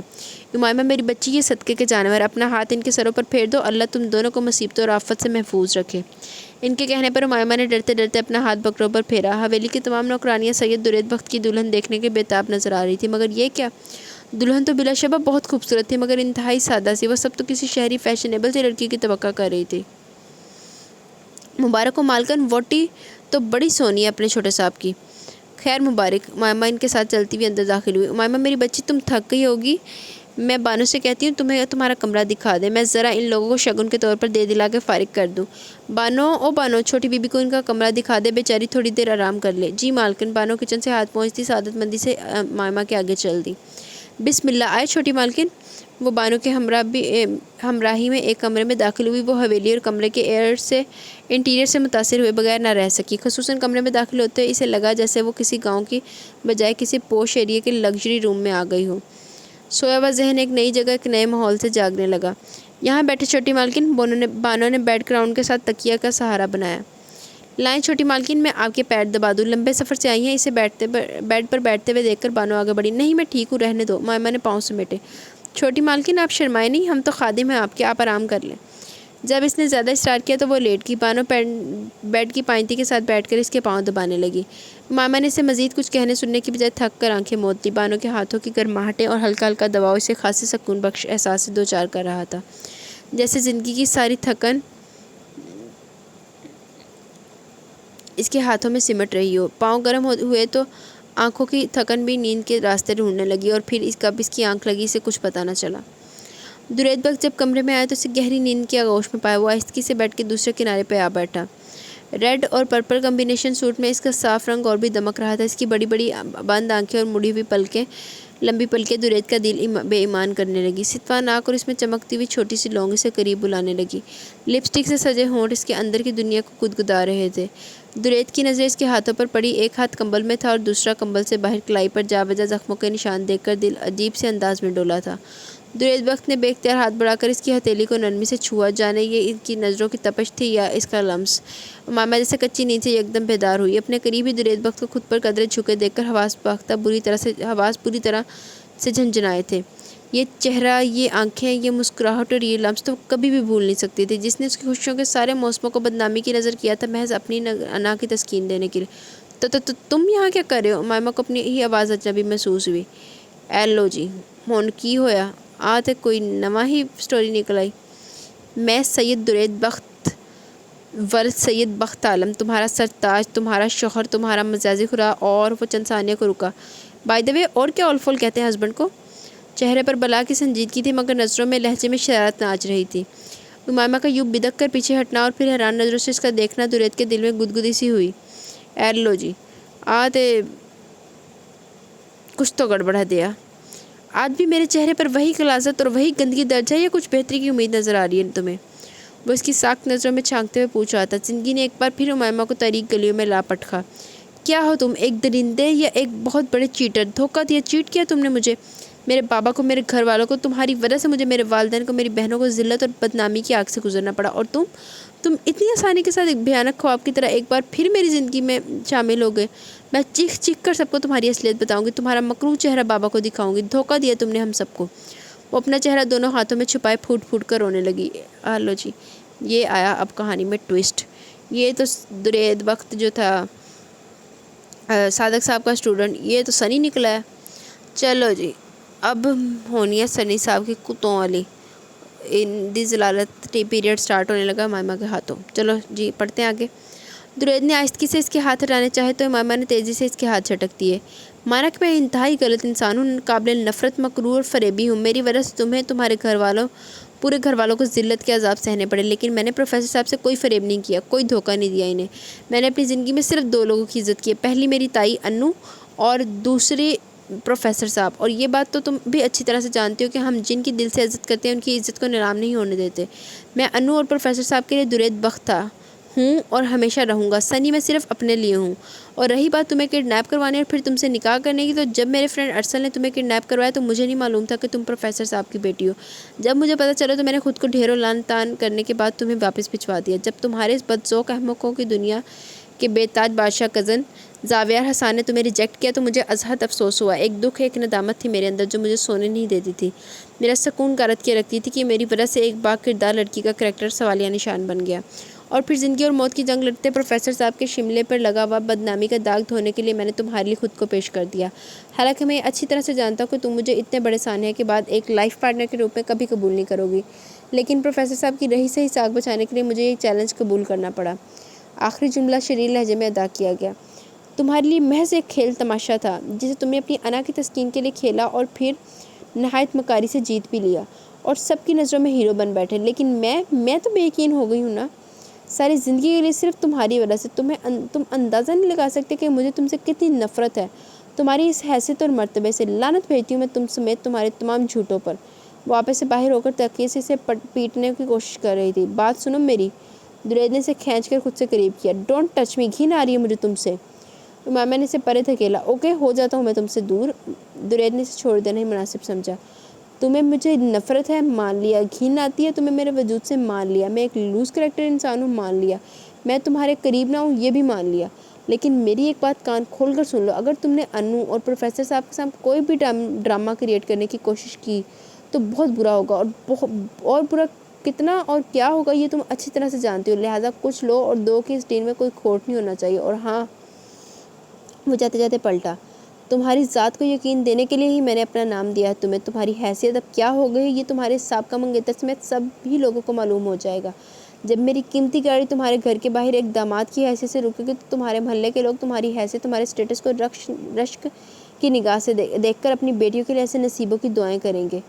امائمہ میری بچی، یہ صدقے کے جانور، اپنا ہاتھ ان کے سروں پر پھیر دو. اللہ تم دونوں کو مصیبتوں اور آفت سے محفوظ رکھے. ان کے کہنے پر امائمہ نے ڈرتے ڈرتے اپنا ہاتھ بکروں پر پھیرا. حویلی کی تمام نوکرانیاں سید درید بخت کی دلہن دیکھنے کے بےتاب نظر آ رہی تھی. مگر یہ کیا؟ دلہن تو بلا شبہ بہت خوبصورت تھی مگر انتہائی سادہ سی. وہ سب تو کسی شہری فیشنیبل سی لڑکی کی توقع کر رہی تھی. مبارک ہو مالکن، ووٹی تو بڑی سونی ہے اپنے چھوٹے صاحب کی. خیر مبارک. امائمہ ان کے ساتھ چلتی ہوئی اندر داخل ہوئی. امائمہ میری بچی، تم تھک گئی ہوگی. میں بانو سے کہتی ہوں تمہیں تمہارا کمرہ دکھا دے. میں ذرا ان لوگوں کو شگن کے طور پر دے دلا کے فارغ کر دوں. بانو چھوٹی بی بی کو ان کا کمرہ دکھا دے، بیچاری تھوڑی دیر آرام کر لے. جی مالکن. بانو کچن سے ہاتھ پہنچتی سعادت مندی سے امائمہ کے آگے چل دی. بسم اللہ. آئے چھوٹی مالکن. وہ بانو کے ہمراہی میں ایک کمرے میں داخل ہوئی. وہ حویلی اور کمرے کے انٹیریئر سے متاثر ہوئے بغیر نہ رہ سکی. خصوصاً کمرے میں داخل ہوتے اسے لگا جیسے وہ کسی گاؤں کی بجائے کسی پوش ایریے کے لگژری روم میں آ گئی ہو. سویا ہوا ذہن ایک نئی جگہ، ایک نئے ماحول سے جاگنے لگا. یہاں بیٹھے چھوٹی مالکن. بانو نے بیڈ گراؤنڈ کے ساتھ تکیہ کا سہارا بنایا. لائیں چھوٹی مالکن، میں آپ کے پیر دبا دوں. لمبے سفر سے آئی ہیں. اسے بیڈ پر بیٹھتے ہوئے دیکھ کر بانو آگے بڑھی. نہیں میں ٹھیک ہوں، رہنے دو. امائمہ نے پاؤں سمیٹے. چھوٹی مالکن آپ شرمائے نہیں، ہم تو خادم ہیں آپ کے، آپ آرام کر لیں. جب اس نے زیادہ اصرار کیا تو وہ لیٹ گئی. بانو بیڈ کی پائنتی کے ساتھ بیٹھ کر اس کے پاؤں دبانے لگی. امائمہ نے اسے مزید کچھ کہنے سننے کی بجائے تھک کر آنکھیں موند لی. بانو کے ہاتھوں کی گرماہٹیں اور ہلکا ہلکا دباؤ اسے خاصے سکون بخش احساس سے دوچار کر رہا تھا، جیسے زندگی کی ساری تھکن اس کے ہاتھوں میں سمٹ رہی ہو. پاؤں گرم ہوئے تو آنکھوں کی تھکن بھی نیند کے راستے ڈھونڈنے لگی اور پھر کب اس کی آنکھ لگی اسے کچھ پتہ نہ چلا. درید بخت جب کمرے میں آیا تو اسے گہری نیند کی آغوش میں پایا. وہ آہستگی سے بیٹھ کے دوسرے کنارے پہ آ بیٹھا. ریڈ اور پرپل کمبینیشن سوٹ میں اس کا صاف رنگ اور بھی دمک رہا تھا. اس کی بڑی بڑی بند آنکھیں اور مڑی ہوئی لمبی پلکیں درید کا دل بے ایمان کرنے لگی. ستوا ناک اور اس میں چمکتی ہوئی چھوٹی سی لونگ اسے قریب بلانے لگی. لپسٹک سے سجے ہونٹ اس کے اندر کی دنیا کو گدگدا رہے تھے. درید کی نظریں اس کے ہاتھوں پر پڑی. ایک ہاتھ کمبل میں تھا اور دوسرا کمبل سے باہر کلائی پر جا بجا زخموں کے نشان دیکھ کر دل عجیب سے انداز میں ڈولا تھا. درید بخت نے بے اختیار ہاتھ بڑھا کر اس کی ہتھیلی کو نرمی سے چھوا. جانے یہ ان کی نظروں کی تپش تھی یا اس کا لمس. امائمہ جیسے کچی نیند سے یکدم بیدار ہوئی. اپنے قریب ہی درید بخت کو خود پر قدرے جھکے دیکھ کر حواس پوری طرح سے جھنجھنائے تھے. یہ چہرہ، یہ آنکھیں، یہ مسکراہٹ اور یہ لمس تو کبھی بھی بھول نہیں سکتی تھی. جس نے اس کی خوشیوں کے سارے موسموں کو بدنامی کی نظر کیا تھا محض اپنی انا کی تسکین دینے کے لیے. تو تم یہاں کیا کر رہے ہو؟ امائمہ کو اپنی ہی آواز اجنبی محسوس ہوئی. ایلو جی ہون کی ہویا تے کوئی نواں ہی سٹوری نکل آئی. میں سید درید بخت ورث سید بخت عالم، تمہارا سرتاج، تمہارا شوہر، تمہارا مجازی خدا۔ اور وہ چند ثانیہ کو رکا۔ بائی دا وے، اور کیا اول فول کہتے ہیں ہسبینڈ کو؟ چہرے پر بلا کی سنجیدگی تھی مگر نظروں میں لہجے میں شرارت ناچ رہی تھی۔ امامہ کا یوں بدک کر پیچھے ہٹنا اور پھر حیران نظروں سے اس کا دیکھنا درید کے دل میں گدگدی سی ہوئی۔ ایر لو جی، آتے کچھ تو گڑبڑ ہے دیا۔ آج بھی میرے چہرے پر وہی غلاظت اور وہی گندگی درج ہے یا کچھ بہتری کی امید نظر آ رہی ہے تمہیں؟ وہ اس کی ساکت نظروں میں چھانکتے ہوئے پوچھ رہا تھا۔ زندگی نے ایک بار پھر امامہ کو تاریک گلیوں میں لا پٹکا۔ کیا ہو تم، ایک درندے یا ایک بہت بڑے چیٹر؟ دھوکہ دیا، چیٹ کیا تم نے مجھے، میرے بابا کو، میرے گھر والوں کو۔ تمہاری وجہ سے مجھے، میرے والدین کو، میری بہنوں کو ذلت اور بدنامی کی آگ سے گزرنا پڑا، اور تم اتنی آسانی کے ساتھ ایک بھیانک خواب کی طرح ایک بار پھر میری زندگی میں شامل ہو گئے۔ میں چیخ چیخ کر سب کو تمہاری اصلیت بتاؤں گی، تمہارا مکروہ چہرہ بابا کو دکھاؤں گی۔ دھوکہ دیا تم نے ہم سب کو۔ وہ اپنا چہرہ دونوں ہاتھوں میں چھپائے پھوٹ پھوٹ کر رونے لگی۔ لو جی، یہ آیا اب کہانی میں ٹوسٹ۔ یہ تو درید وقت جو تھا صادق صاحب کا اسٹوڈنٹ، یہ تو سنی نکلا ہے۔ چلو جی، اب ہونی ہے سنی صاحب کی کتوں والی۔ ان دی ضلالت پیریڈ سٹارٹ ہونے لگا امامہ کے ہاتھوں۔ چلو جی پڑھتے ہیں آگے۔ درید نے آہستگی سے اس کے ہاتھ ہٹانے چاہے تو امامہ نے تیزی سے اس کے ہاتھ جھٹک دیے۔ مانا کہ میں انتہائی غلط انسان ہوں، قابل نفرت، مکروہ اور فریبی ہوں۔ میری وجہ سے تمہیں، تمہارے گھر والوں، پورے گھر والوں کو ذلت کے عذاب سہنے پڑے، لیکن میں نے پروفیسر صاحب سے کوئی فریب نہیں کیا، کوئی دھوکہ نہیں دیا انہیں۔ میں نے اپنی زندگی میں صرف دو لوگوں کی عزت کی ہے، پہلی میری تائی انو اور دوسری پروفیسر صاحب۔ اور یہ بات تو تم بھی اچھی طرح سے جانتے ہو کہ ہم جن کی دل سے عزت کرتے ہیں ان کی عزت کو نیلام نہیں ہونے دیتے۔ میں انو اور پروفیسر صاحب کے لیے درید بخت تھا، ہوں اور ہمیشہ رہوں گا۔ سنی میں صرف اپنے لیے ہوں۔ اور رہی بات تمہیں کڈنیپ کروانے اور پھر تم سے نکاح کرنے کی، تو جب میرے فرینڈ ارسل نے تمہیں کڈنیپ کروایا تو مجھے نہیں معلوم تھا کہ تم پروفیسر صاحب کی بیٹی ہو۔ جب مجھے پتہ چلا تو میں نے خود کو ڈھیروں لعن طعن کرنے کے بعد تمہیں واپس بھجوا دیا۔ جب تمہارے اس بدذوق احمقوں کی دنیا کے بے تاج بادشاہ کزن زاویار حسان نے تمہیں ریجیکٹ کیا تو مجھے ازحد افسوس ہوا۔ ایک دکھ، ایک ندامت تھی میرے اندر جو مجھے سونے نہیں دیتی تھی، میرا سکون غارت کیے رکھتی تھی کہ میری وجہ سے ایک با کردار لڑکی کا کریکٹر سوالیہ نشان بن گیا۔ اور پھر زندگی اور موت کی جنگ لڑتے پروفیسر صاحب کے شملے پر لگا ہوا بدنامی کا داغ دھونے کے لیے میں نے تمہارے لیے خود کو پیش کر دیا۔ حالانکہ میں یہ اچھی طرح سے جانتا ہوں کہ تم مجھے اتنے بڑے سانحہ کے بعد ایک لائف پارٹنر کے روپ میں کبھی قبول نہیں کرو گی، لیکن پروفیسر صاحب کی رہی سہی ساکھ بچانے کے لیے مجھے یہ چیلنج قبول کرنا پڑا۔ آخری جملہ شریر لہجے میں ادا کیا گیا۔ تمہارے لیے محض ایک کھیل تماشا تھا جسے تم نے اپنی انا کی تسکین کے لیے کھیلا اور پھر نہایت مکاری سے جیت بھی لیا اور سب کی نظروں میں ہیرو بن بیٹھے، لیکن میں تو بے یقین ہو گئی ہوں نا، ساری زندگی کے لیے صرف تمہاری وجہ سے۔ تم اندازہ نہیں لگا سکتے کہ مجھے تم سے کتنی نفرت ہے، تمہاری اس حیثیت اور مرتبے سے۔ لعنت بھیجتی ہوں میں تم سمیت تمہارے تمام جھوٹوں پر۔ وہ آپے سے باہر ہو کر تکیے سے اسے پیٹنے کی کوشش کر رہی تھی۔ بات سنو میری، درید نے اسے کھینچ کر خود سے قریب کیا۔ ڈونٹ ٹچ می، گھن آ رہی ہے مجھے تم سے۔ امامہ نے اسے پرے دھکیلا۔ اوکے، ہو جاتا ہوں میں تم سے دور۔ درید نے اسے چھوڑ دینا ہی مناسب سمجھا۔ تمہیں مجھے نفرت ہے، مان لیا۔ گھن آتی ہے تمہیں میرے وجود سے، مان لیا۔ میں ایک لوز کریکٹر انسان ہوں، مان لیا۔ میں تمہارے قریب نہ ہوں، یہ بھی مان لیا۔ لیکن میری ایک بات کان کھول کر سن لو، اگر تم نے انو اور پروفیسر صاحب کے ساتھ کوئی بھی ڈرامہ کریٹ کرنے کی کوشش کی تو بہت برا ہوگا، اور برا کتنا اور کیا ہوگا یہ تم اچھی طرح سے جانتے ہو۔ لہٰذا کچھ لو اور دو کی اس ڈیل میں کوئی کھوٹ نہیں ہونا چاہیے۔ اور ہاں، وہ جاتے جاتے پلٹا، تمہاری ذات کو یقین دینے کے لیے ہی میں نے اپنا نام دیا ہے تمہیں۔ تمہاری حیثیت اب کیا ہو گئی یہ تمہارے سابقہ منگیتر سمیت سبھی لوگوں کو معلوم ہو جائے گا۔ جب میری قیمتی گاڑی تمہارے گھر کے باہر ایک داماد کی حیثیت سے رکے گی تو تمہارے محلے کے لوگ تمہاری حیثیت، تمہارے اسٹیٹس کو رشک کی نگاہ سے دیکھ کر اپنی بیٹیوں کے لیے ایسے نصیبوں کی دعائیں کریں گے۔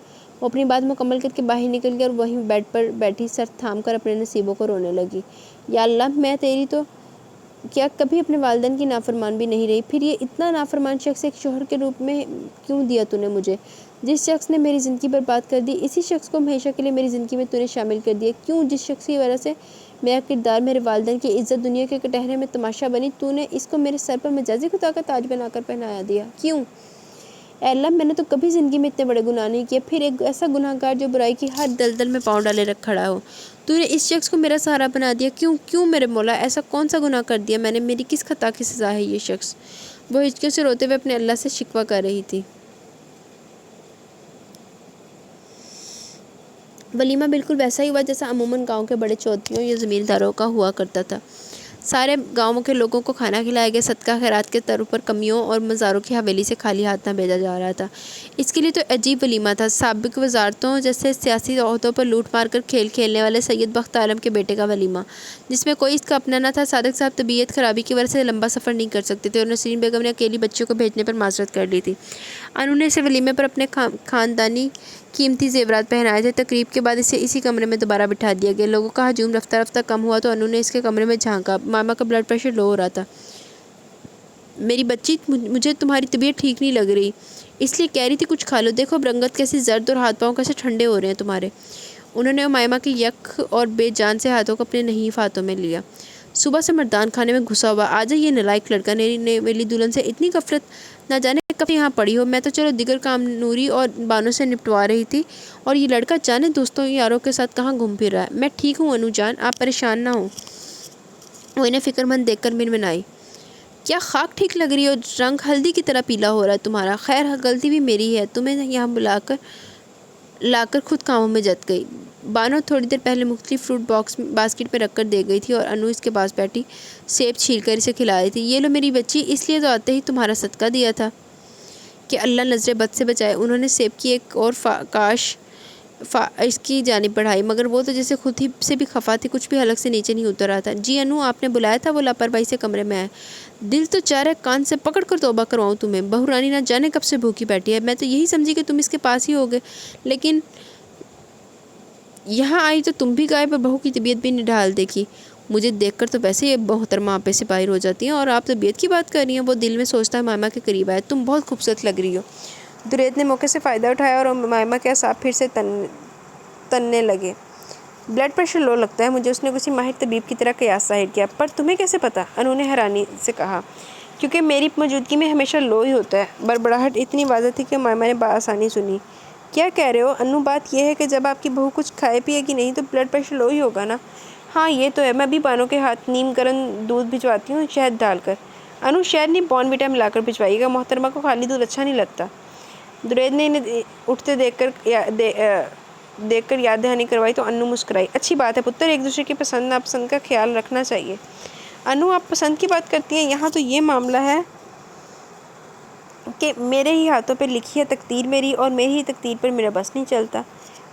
وہ اپنی بات مکمل کر کے باہر نکل گیا اور وہیں بیڈ پر بیٹھی سر تھام کر اپنے نصیبوں کو رونے لگی۔ یا اللہ، میں تیری تو کیا کبھی اپنے والدین کی نافرمان بھی نہیں رہی، پھر یہ اتنا نافرمان شخص ایک شوہر کے روپ میں کیوں دیا تو نے مجھے؟ جس شخص نے میری زندگی برباد کر دی، اسی شخص کو ہمیشہ کے لیے میری زندگی میں تو نے شامل کر دیا۔ کیوں؟ جس شخص کی وجہ سے میرا کردار، میرے والدین کی عزت دنیا کے کٹہرے میں تماشا بنی، تو نے اس کو میرے سر پر مجازی خدا کا تاج بنا کر پہنایا دیا۔ کیوں؟ اے اللہ، میں نے تو کبھی زندگی میں اتنے بڑے گناہ نہیں کیے، پھر ایک ایسا گناہ گار جو برائی کی ہر دلدل میں پاؤں ڈالے رکھ کھڑا ہو۔ تو نے اس شخص کو میرا سہارا بنا دیا۔ کیوں میرے مولا، ایسا کون سا گناہ کر دیا میں نے؟ میری کس خطا کی سزا ہے یہ شخص؟ وہ ہچکیوں سے روتے ہوئے اپنے اللہ سے شکوہ کر رہی تھی۔ ولیمہ بالکل ویسا ہی ہوا جیسا عموماً گاؤں کے بڑے چودھریوں یا زمینداروں کا ہوا کرتا تھا۔ سارے گاؤں کے لوگوں کو کھانا کھلایا گیا۔ صدقہ خیرات کے طور پر کمیوں اور مزاروں کی حویلی سے خالی ہاتھ نہ بھیجا جا رہا تھا۔ اس کے لیے تو عجیب ولیمہ تھا۔ سابق وزارتوں جیسے سیاسی عہدوں پر لوٹ مار کر کھیل کھیلنے والے سید بخت عالم کے بیٹے کا ولیمہ، جس میں کوئی اس کا اپنا نہ تھا۔ صادق صاحب طبیعت خرابی کی وجہ سے لمبا سفر نہیں کر سکتے تھے اور نسرین بیگم نے اکیلی بچیوں کو بھیجنے پر معذرت کر لی تھی۔ انو نے اسے ولیمے پر اپنے خاندانی قیمتی زیورات پہنائے تھے۔ تقریب کے بعد اسے اسی کمرے میں دوبارہ بٹھا دیا گیا۔ لوگوں کا ہجوم رفتہ رفتہ کم ہوا تو انو نے اس کے کمرے میں جھانکا۔ ماما کا بلڈ پریشر لو ہو رہا تھا۔ میری بچی، مجھے تمہاری طبیعت ٹھیک نہیں لگ رہی، اس لیے کہہ رہی تھی کچھ کھا لو۔ دیکھو اب رنگت کیسی زرد اور ہاتھ پاؤں کیسے ٹھنڈے ہو رہے ہیں تمہارے۔ انہوں نے امائمہ کے یک اور بے جان سے ہاتھوں کو اپنے نحیف ہاتھوں میں لیا۔ صبح سے مردان خانے میں گھسا ہوا آجا یہ نالائق لڑکا، میری دلہن سے اتنی غفلت، نہ جانے کب یہاں پڑی ہو۔ میں تو چلو دیگر کام نوری اور بانو سے نپٹوا رہی تھی، اور یہ لڑکا جانے دوستوں یاروں کے ساتھ کہاں گھوم پھر رہا ہے۔ میں ٹھیک ہوں انو جان، آپ پریشان نہ ہوں۔ وہ انہیں فکر مند دیکھ کر منمنائی، کیا خاک ٹھیک لگ رہی ہو، رنگ ہلدی کی طرح پیلا ہو رہا ہے تمہارا۔ خیر غلطی بھی میری ہے، تمہیں یہاں لا کر خود کاموں میں جت گئی۔ بانو تھوڑی دیر پہلے مختلف فروٹ باسکٹ میں رکھ کر دے گئی تھی اور انو اس کے پاس بیٹھی سیب چھیل کر اسے کھلا رہی تھی۔ یہ لو میری بچی، اس لیے تو آتے ہی تمہارا صدقہ دیا تھا کہ اللہ نظر بد سے بچائے۔ انہوں نے سیب کی ایک اور کاش اس کی جانب بڑھائی، مگر وہ تو جیسے خود ہی سے بھی خفا تھی، کچھ بھی حلق سے نیچے نہیں اتر رہا تھا۔ جی انو، آپ نے بلایا تھا؟ وہ لاپرواہی سے کمرے میں آئے۔ دل تو چاہ رہا ہے کان سے پکڑ کر توبہ کرواؤں تمہیں۔ بہو رانی نہ جانے کب سے بھوکی بیٹھی ہے، میں تو یہی سمجھی کہ تم اس کے پاس ہی ہوگے، لیکن یہاں آئی تو تم بھی غائب، بہو کی طبیعت بھی نڈھال دیکھی۔ مجھے دیکھ کر تو ویسے یہ محترمہ آپ پہ سپاہی ہو جاتی ہیں، اور آپ طبیعت کی بات کر رہی ہیں۔ وہ دل میں سوچتا ہے مائمہ کے قریب آئے، تم بہت خوبصورت لگ رہی ہو۔ درید نے موقع سے فائدہ اٹھایا اور مائمہ کے اعصاب پھر سے تننے لگے۔ بلڈ پریشر لو لگتا ہے مجھے، اس نے کسی ماہر طبیب کی طرح قیاس ظاہر کیا۔ پر تمہیں کیسے پتا؟ انہوں نے حیرانی سے کہا۔ کیونکہ میری موجودگی میں ہمیشہ لو ہی ہوتا ہے۔ بڑبڑاہٹ اتنی واضح تھی کہ مائمہ نے بآسانی سنی۔ کیا کہہ رہے ہو انو؟ بات یہ ہے کہ جب آپ کی بہو کچھ کھائے پیے گی نہیں تو بلڈ پریشر لو ہی ہوگا نا۔ ہاں یہ تو ہے، میں بھی بانو کے ہاتھ نیم گرم دودھ بھجواتی ہوں شہد ڈال کر۔ انو شہد نہیں، بورنویٹا ملا کر بھجوائیے گا، محترمہ کو خالی دودھ اچھا نہیں لگتا۔ درید نے انہیں اٹھتے دیکھ کر یاد دہانی کروائی تو انو مسکرائی۔ اچھی بات ہے پتر، ایک دوسرے کی پسند ناپسند کا خیال رکھنا چاہیے۔ انو آپ پسند کی بات کرتی ہیں، یہاں تو یہ معاملہ ہے کہ میرے ہی ہاتھوں پہ لکھی ہے تقدیر میری، اور میری ہی تقدیر پر میرا بس نہیں چلتا۔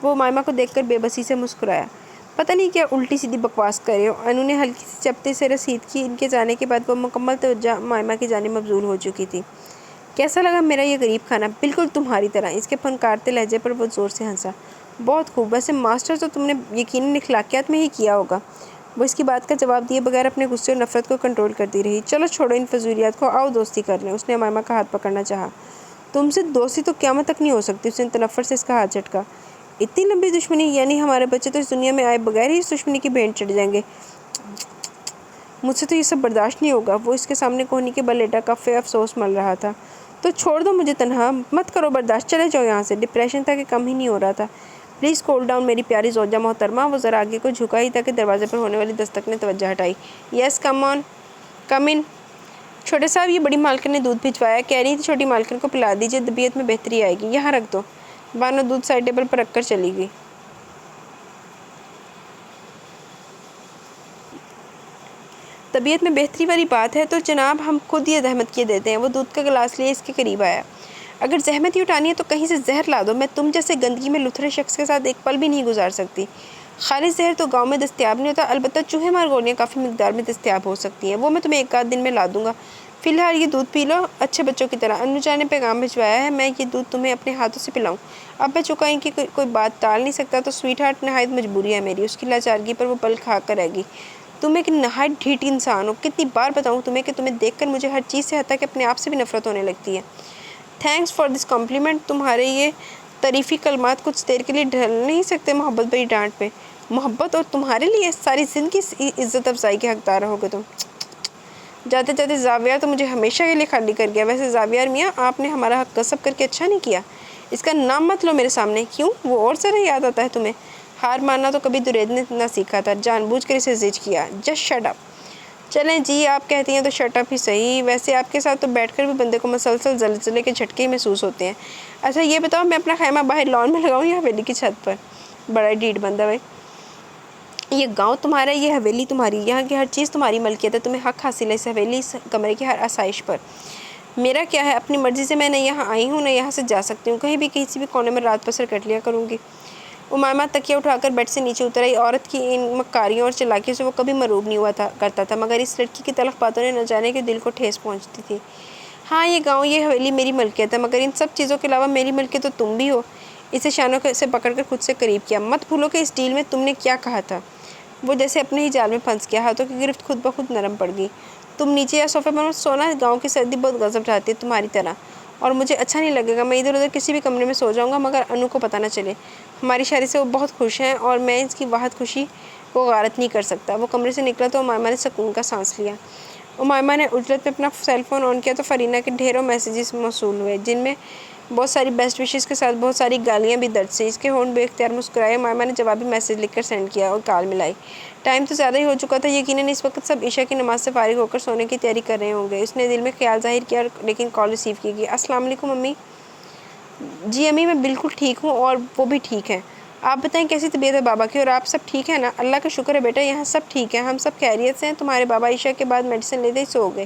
وہ مائمہ کو دیکھ کر بے بسی سے مسکرایا۔ پتہ نہیں کیا الٹی سیدھی بکواس کر رہے ہو۔ انو نے ہلکی سی چپتے سے رسید کی۔ ان کے جانے کے بعد وہ مکمل توجہ مائمہ کی جانب مبذول ہو چکی تھی۔ کیسا لگا میرا یہ غریب کھانا؟ بالکل تمہاری طرح۔ اس کے پھنکارتے لہجے پر وہ زور سے ہنسا۔ بہت خوب، ویسے ماسٹر تو تم نے یقیناً اخلاقیات میں ہی کیا ہوگا۔ وہ اس کی بات کا جواب دیے بغیر اپنے غصے اور نفرت کو کنٹرول کرتی رہی۔ چلو چھوڑو ان فضولیات کو، آؤ دوستی کر لیں۔ اس نے مائمہ کا ہاتھ پکڑنا چاہا۔ تم سے دوستی تو قیامت تک نہیں ہو سکتی۔ اس نے تنفر سے اس کا ہاتھ جھٹکا۔ اتنی لمبی دشمنی؟ یعنی ہمارے بچے تو اس دنیا میں آئے بغیر ہی اس دشمنی کی بھینٹ چڑھ جائیں گے؟ مجھ سے تو یہ سب برداشت نہیں ہوگا۔ وہ اس کے سامنے کوہنی کے بل لیٹا کفِ افسوس مل رہا تھا۔ تو چھوڑ دو مجھے تنہا، مت کرو برداشت، چلے جاؤ یہاں سے۔ ڈپریشن تھا کہ کم ہی نہیں ہو رہا تھا۔ پلیز کول ڈاؤن میری پیاری زوجہ محترمہ۔ وہ ذرا آگے کو جھکا ہی تاکہ دروازے پر ہونے والی دستک نے توجہ ہٹائی۔ یس کم ان۔ چھوٹے صاحب، یہ بڑی مالکن نے دودھ بھجوایا، کہہ رہی تھی چھوٹی مالکن کو پلا دیجیے، طبیعت میں بہتری آئے گی۔ یہاں رکھ دو۔ بانو دودھ سائڈ ٹیبل پر رکھ کر چلی گئی۔ طبیعت میں بہتری والی بات ہے تو جناب ہم خود یہ زحمت کیے دیتے ہیں۔ وہ دودھ کا گلاس لیے اس کے قریب آیا۔ اگر زحمت ہی اٹھانی ہے تو کہیں سے زہر لا دو، میں تم جیسے گندگی میں لتھڑے شخص کے ساتھ ایک پل بھی نہیں گزار سکتی۔ خالص زہر تو گاؤں میں دستیاب نہیں ہوتا، البتہ چوہے مار گولیاں کافی مقدار میں دستیاب ہو سکتی ہیں، وہ میں تمہیں ایک آدھ دن میں لا دوں گا۔ فی الحال یہ دودھ پی لو اچھے بچوں کی طرح۔ انو جان نے پیغام بھجوایا ہے میں یہ دودھ تمہیں اپنے ہاتھوں سے پلاؤں۔ اب میں چکا ہوں کہ کوئی بات ٹال نہیں سکتا تو سویٹ ہارٹ نہایت مجبوری ہے میری۔ اس کی لاچارگی پر وہ پل کھا کر رہ گئی۔ تم ایک نہایت ڈھیٹی انسان ہو، کتنی بار بتاؤں تمہیں کہ تمہیں دیکھ کر مجھے ہر چیز سے حتیٰ کہ اپنے آپ سے بھی نفرت ہونے لگتی ہے۔ Thanks for this complement. تمہارے یہ تعریفی کلمات کچھ دیر کے لیے ڈھل نہیں سکتے محبت بھری ڈانٹ پہ۔ محبت؟ اور تمہارے لیے ساری زندگی عزت افزائی کے حقدار رہو گے تم۔ جاتے جاتے زاویار تو مجھے ہمیشہ کے لیے خالی کر گیا۔ ویسے زاویار میاں، آپ نے ہمارا حق غصب کر کے اچھا نہیں کیا۔ اس کا نام مت لو میرے سامنے۔ کیوں؟ وہ اور طرح یاد آتا ہے تمہیں؟ ہار ماننا تو کبھی درید نے نہ سیکھا تھا، جان بوجھ کر اسے زج کیا۔ Just shut up. چلیں جی، آپ کہتی ہیں تو شٹ اپ ہی صحیح۔ ویسے آپ کے ساتھ تو بیٹھ کر بھی بندے کو مسلسل زلزلے کے جھٹکے ہی محسوس ہوتے ہیں۔ اچھا یہ بتاؤ، میں اپنا خیمہ باہر لان میں لگاؤں یا حویلی کی چھت پر؟ بڑا ڈیٹ بندہ بھائی۔ یہ گاؤں تمہارا ہے، یہ حویلی تمہاری، یہاں کی ہر چیز تمہاری ملکیت ہے، تمہیں حق حاصل ہے اس حویلی، اس کمرے کی ہر آسائش پر۔ میرا کیا ہے، اپنی مرضی سے میں نہ یہاں آئی ہوں نہ یہاں سے جا سکتی ہوں، کہیں بھی کسی بھی کونے میں رات بسر کر لیا کروں گی۔ امامہ تکیہ اٹھا کر بیڈ سے نیچے اتر آئی۔ عورت کی ان مکاریوں اور چالاکیوں سے وہ کبھی مرعوب نہیں ہوا کرتا تھا، مگر اس لڑکی کی تلخ باتوں نے نہ جانے کے دل کو ٹھیس پہنچتی تھی۔ ہاں یہ گاؤں، یہ حویلی میری ملکیت ہے، مگر ان سب چیزوں کے علاوہ میری ملکیت تو تم بھی ہو۔ اسے شانوں سے پکڑ کر خود سے قریب کیا۔ مت بھولو کہ اس ڈیل میں تم نے کیا کہا تھا۔ وہ جیسے اپنے ہی جال میں پھنس گیا، ہاتھوں کی گرفت خود بخود نرم پڑ گئی۔ تم نیچے یا صوفے پر مت سونا، گاؤں کی سردی بہت غضب ڈالتی ہے تمہاری طرح، اور مجھے اچھا نہیں لگے گا، میں ادھر ادھر کسی بھی کمرے میں سو جاؤں گا مگر انو کو پتہ نہ چلے۔ ہماری شادی سے وہ بہت خوش ہیں اور میں اس کی واحد خوشی کو غارت نہیں کر سکتا۔ وہ کمرے سے نکلا تو امائمہ نے سکون کا سانس لیا۔ امائمہ نے عجلت میں اپنا سیل فون آن کیا تو فرینہ کے ڈھیروں میسیجز موصول ہوئے، جن میں بہت ساری بیسٹ وشز کے ساتھ بہت ساری گالیاں بھی درج سے۔ اس کے ہونٹ بے اختیار مسکرائے۔ امائمہ نے جوابی میسیج لکھ کر سینڈ کیا اور کال ملائی۔ ٹائم تو زیادہ ہی ہو چکا تھا، یقیناً اس وقت سب عشاء کی نماز سے فارغ ہو کر سونے کی تیاری کر رہے ہوں گے۔ اس نے دل میں خیال ظاہر کیا لیکن کال ریسیو کی گئی۔ السلام علیکم امی۔ جی امی، میں بالکل ٹھیک ہوں اور وہ بھی ٹھیک ہیں۔ آپ بتائیں کیسی طبیعت ہے بابا کی، اور آپ سب ٹھیک ہیں نا؟ اللہ کا شکر ہے بیٹا، یہاں سب ٹھیک ہیں، ہم سب خیریت سے ہیں۔ تمہارے بابا عشاء کے بعد میڈیسن لیتے ہی سو گئے،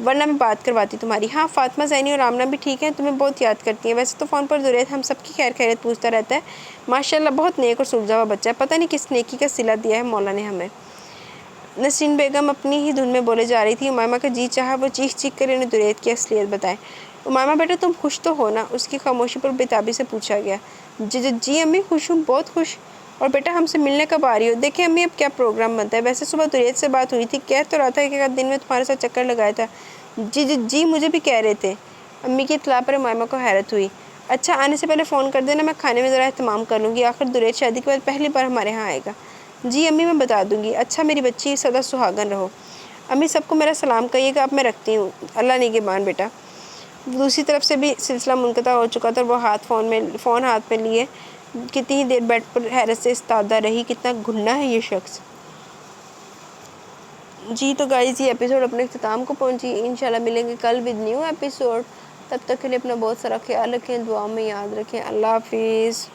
ورنہ میں بات کرواتی تمہاری۔ ہاں فاطمہ، زینی اور آمنہ بھی ٹھیک ہیں، تمہیں بہت یاد کرتی ہیں۔ ویسے تو فون پر ضرورت ہم سب کی خیر خیریت پوچھتا رہتا ہے۔ ماشاءاللہ بہت نیک اور سلجھا ہوا بچہ ہے، پتہ نہیں کس نیکی کا صلہ دیا ہے مولا نے ہمیں۔ نسرین بیگم اپنی ہی دھن میں بولے جا رہی تھی۔ امائمہ کا جی چاہا وہ چیخ چیخ کر انہیں دریت کی اصلیت بتائے۔ امائمہ بیٹا تم خوش تو ہو نا؟ اس کی خاموشی پر بےتابی سے پوچھا گیا۔ جی امی خوش ہوں، بہت خوش۔ اور بیٹا ہم سے ملنے کب آ رہی ہو؟ دیکھیں امی اب کیا پروگرام بنتا ہے۔ ویسے صبح دریت سے بات ہوئی تھی، کہہ تو رہا تھا کہ ایک دن میں تمہارے ساتھ چکر لگایا تھا۔ جی مجھے بھی کہہ رہے تھے۔ امی کی اطلاع پر امائمہ کو حیرت ہوئی۔ اچھا آنے سے پہلے فون کر دینا، میں کھانے میں ذرا اہتمام کر لوں گی، آخر دریت شادی کے بعد پہلی بار ہمارے ہاں آئے گا۔ جی امی میں بتا دوں گی۔ اچھا میری بچی سدا سہاگن رہو۔ امی سب کو میرا سلام کہیے گا، اب میں رکھتی ہوں، اللہ نگہبان بیٹا۔ دوسری طرف سے بھی سلسلہ منقطع ہو چکا تھا اور وہ فون ہاتھ میں لیے کتنی ہی دیر بیڈ پر حیرت سے استادہ رہی، کتنا گھننا ہے یہ شخص۔ جی تو گائز یہ ایپیسوڈ اپنے اختتام کو پہنچی، انشاءاللہ ملیں گے کل ود نیو ایپیسوڈ۔ تب تک کے لیے اپنا بہت سارا خیال رکھیں، دعا میں یاد رکھیں۔ اللہ حافظ۔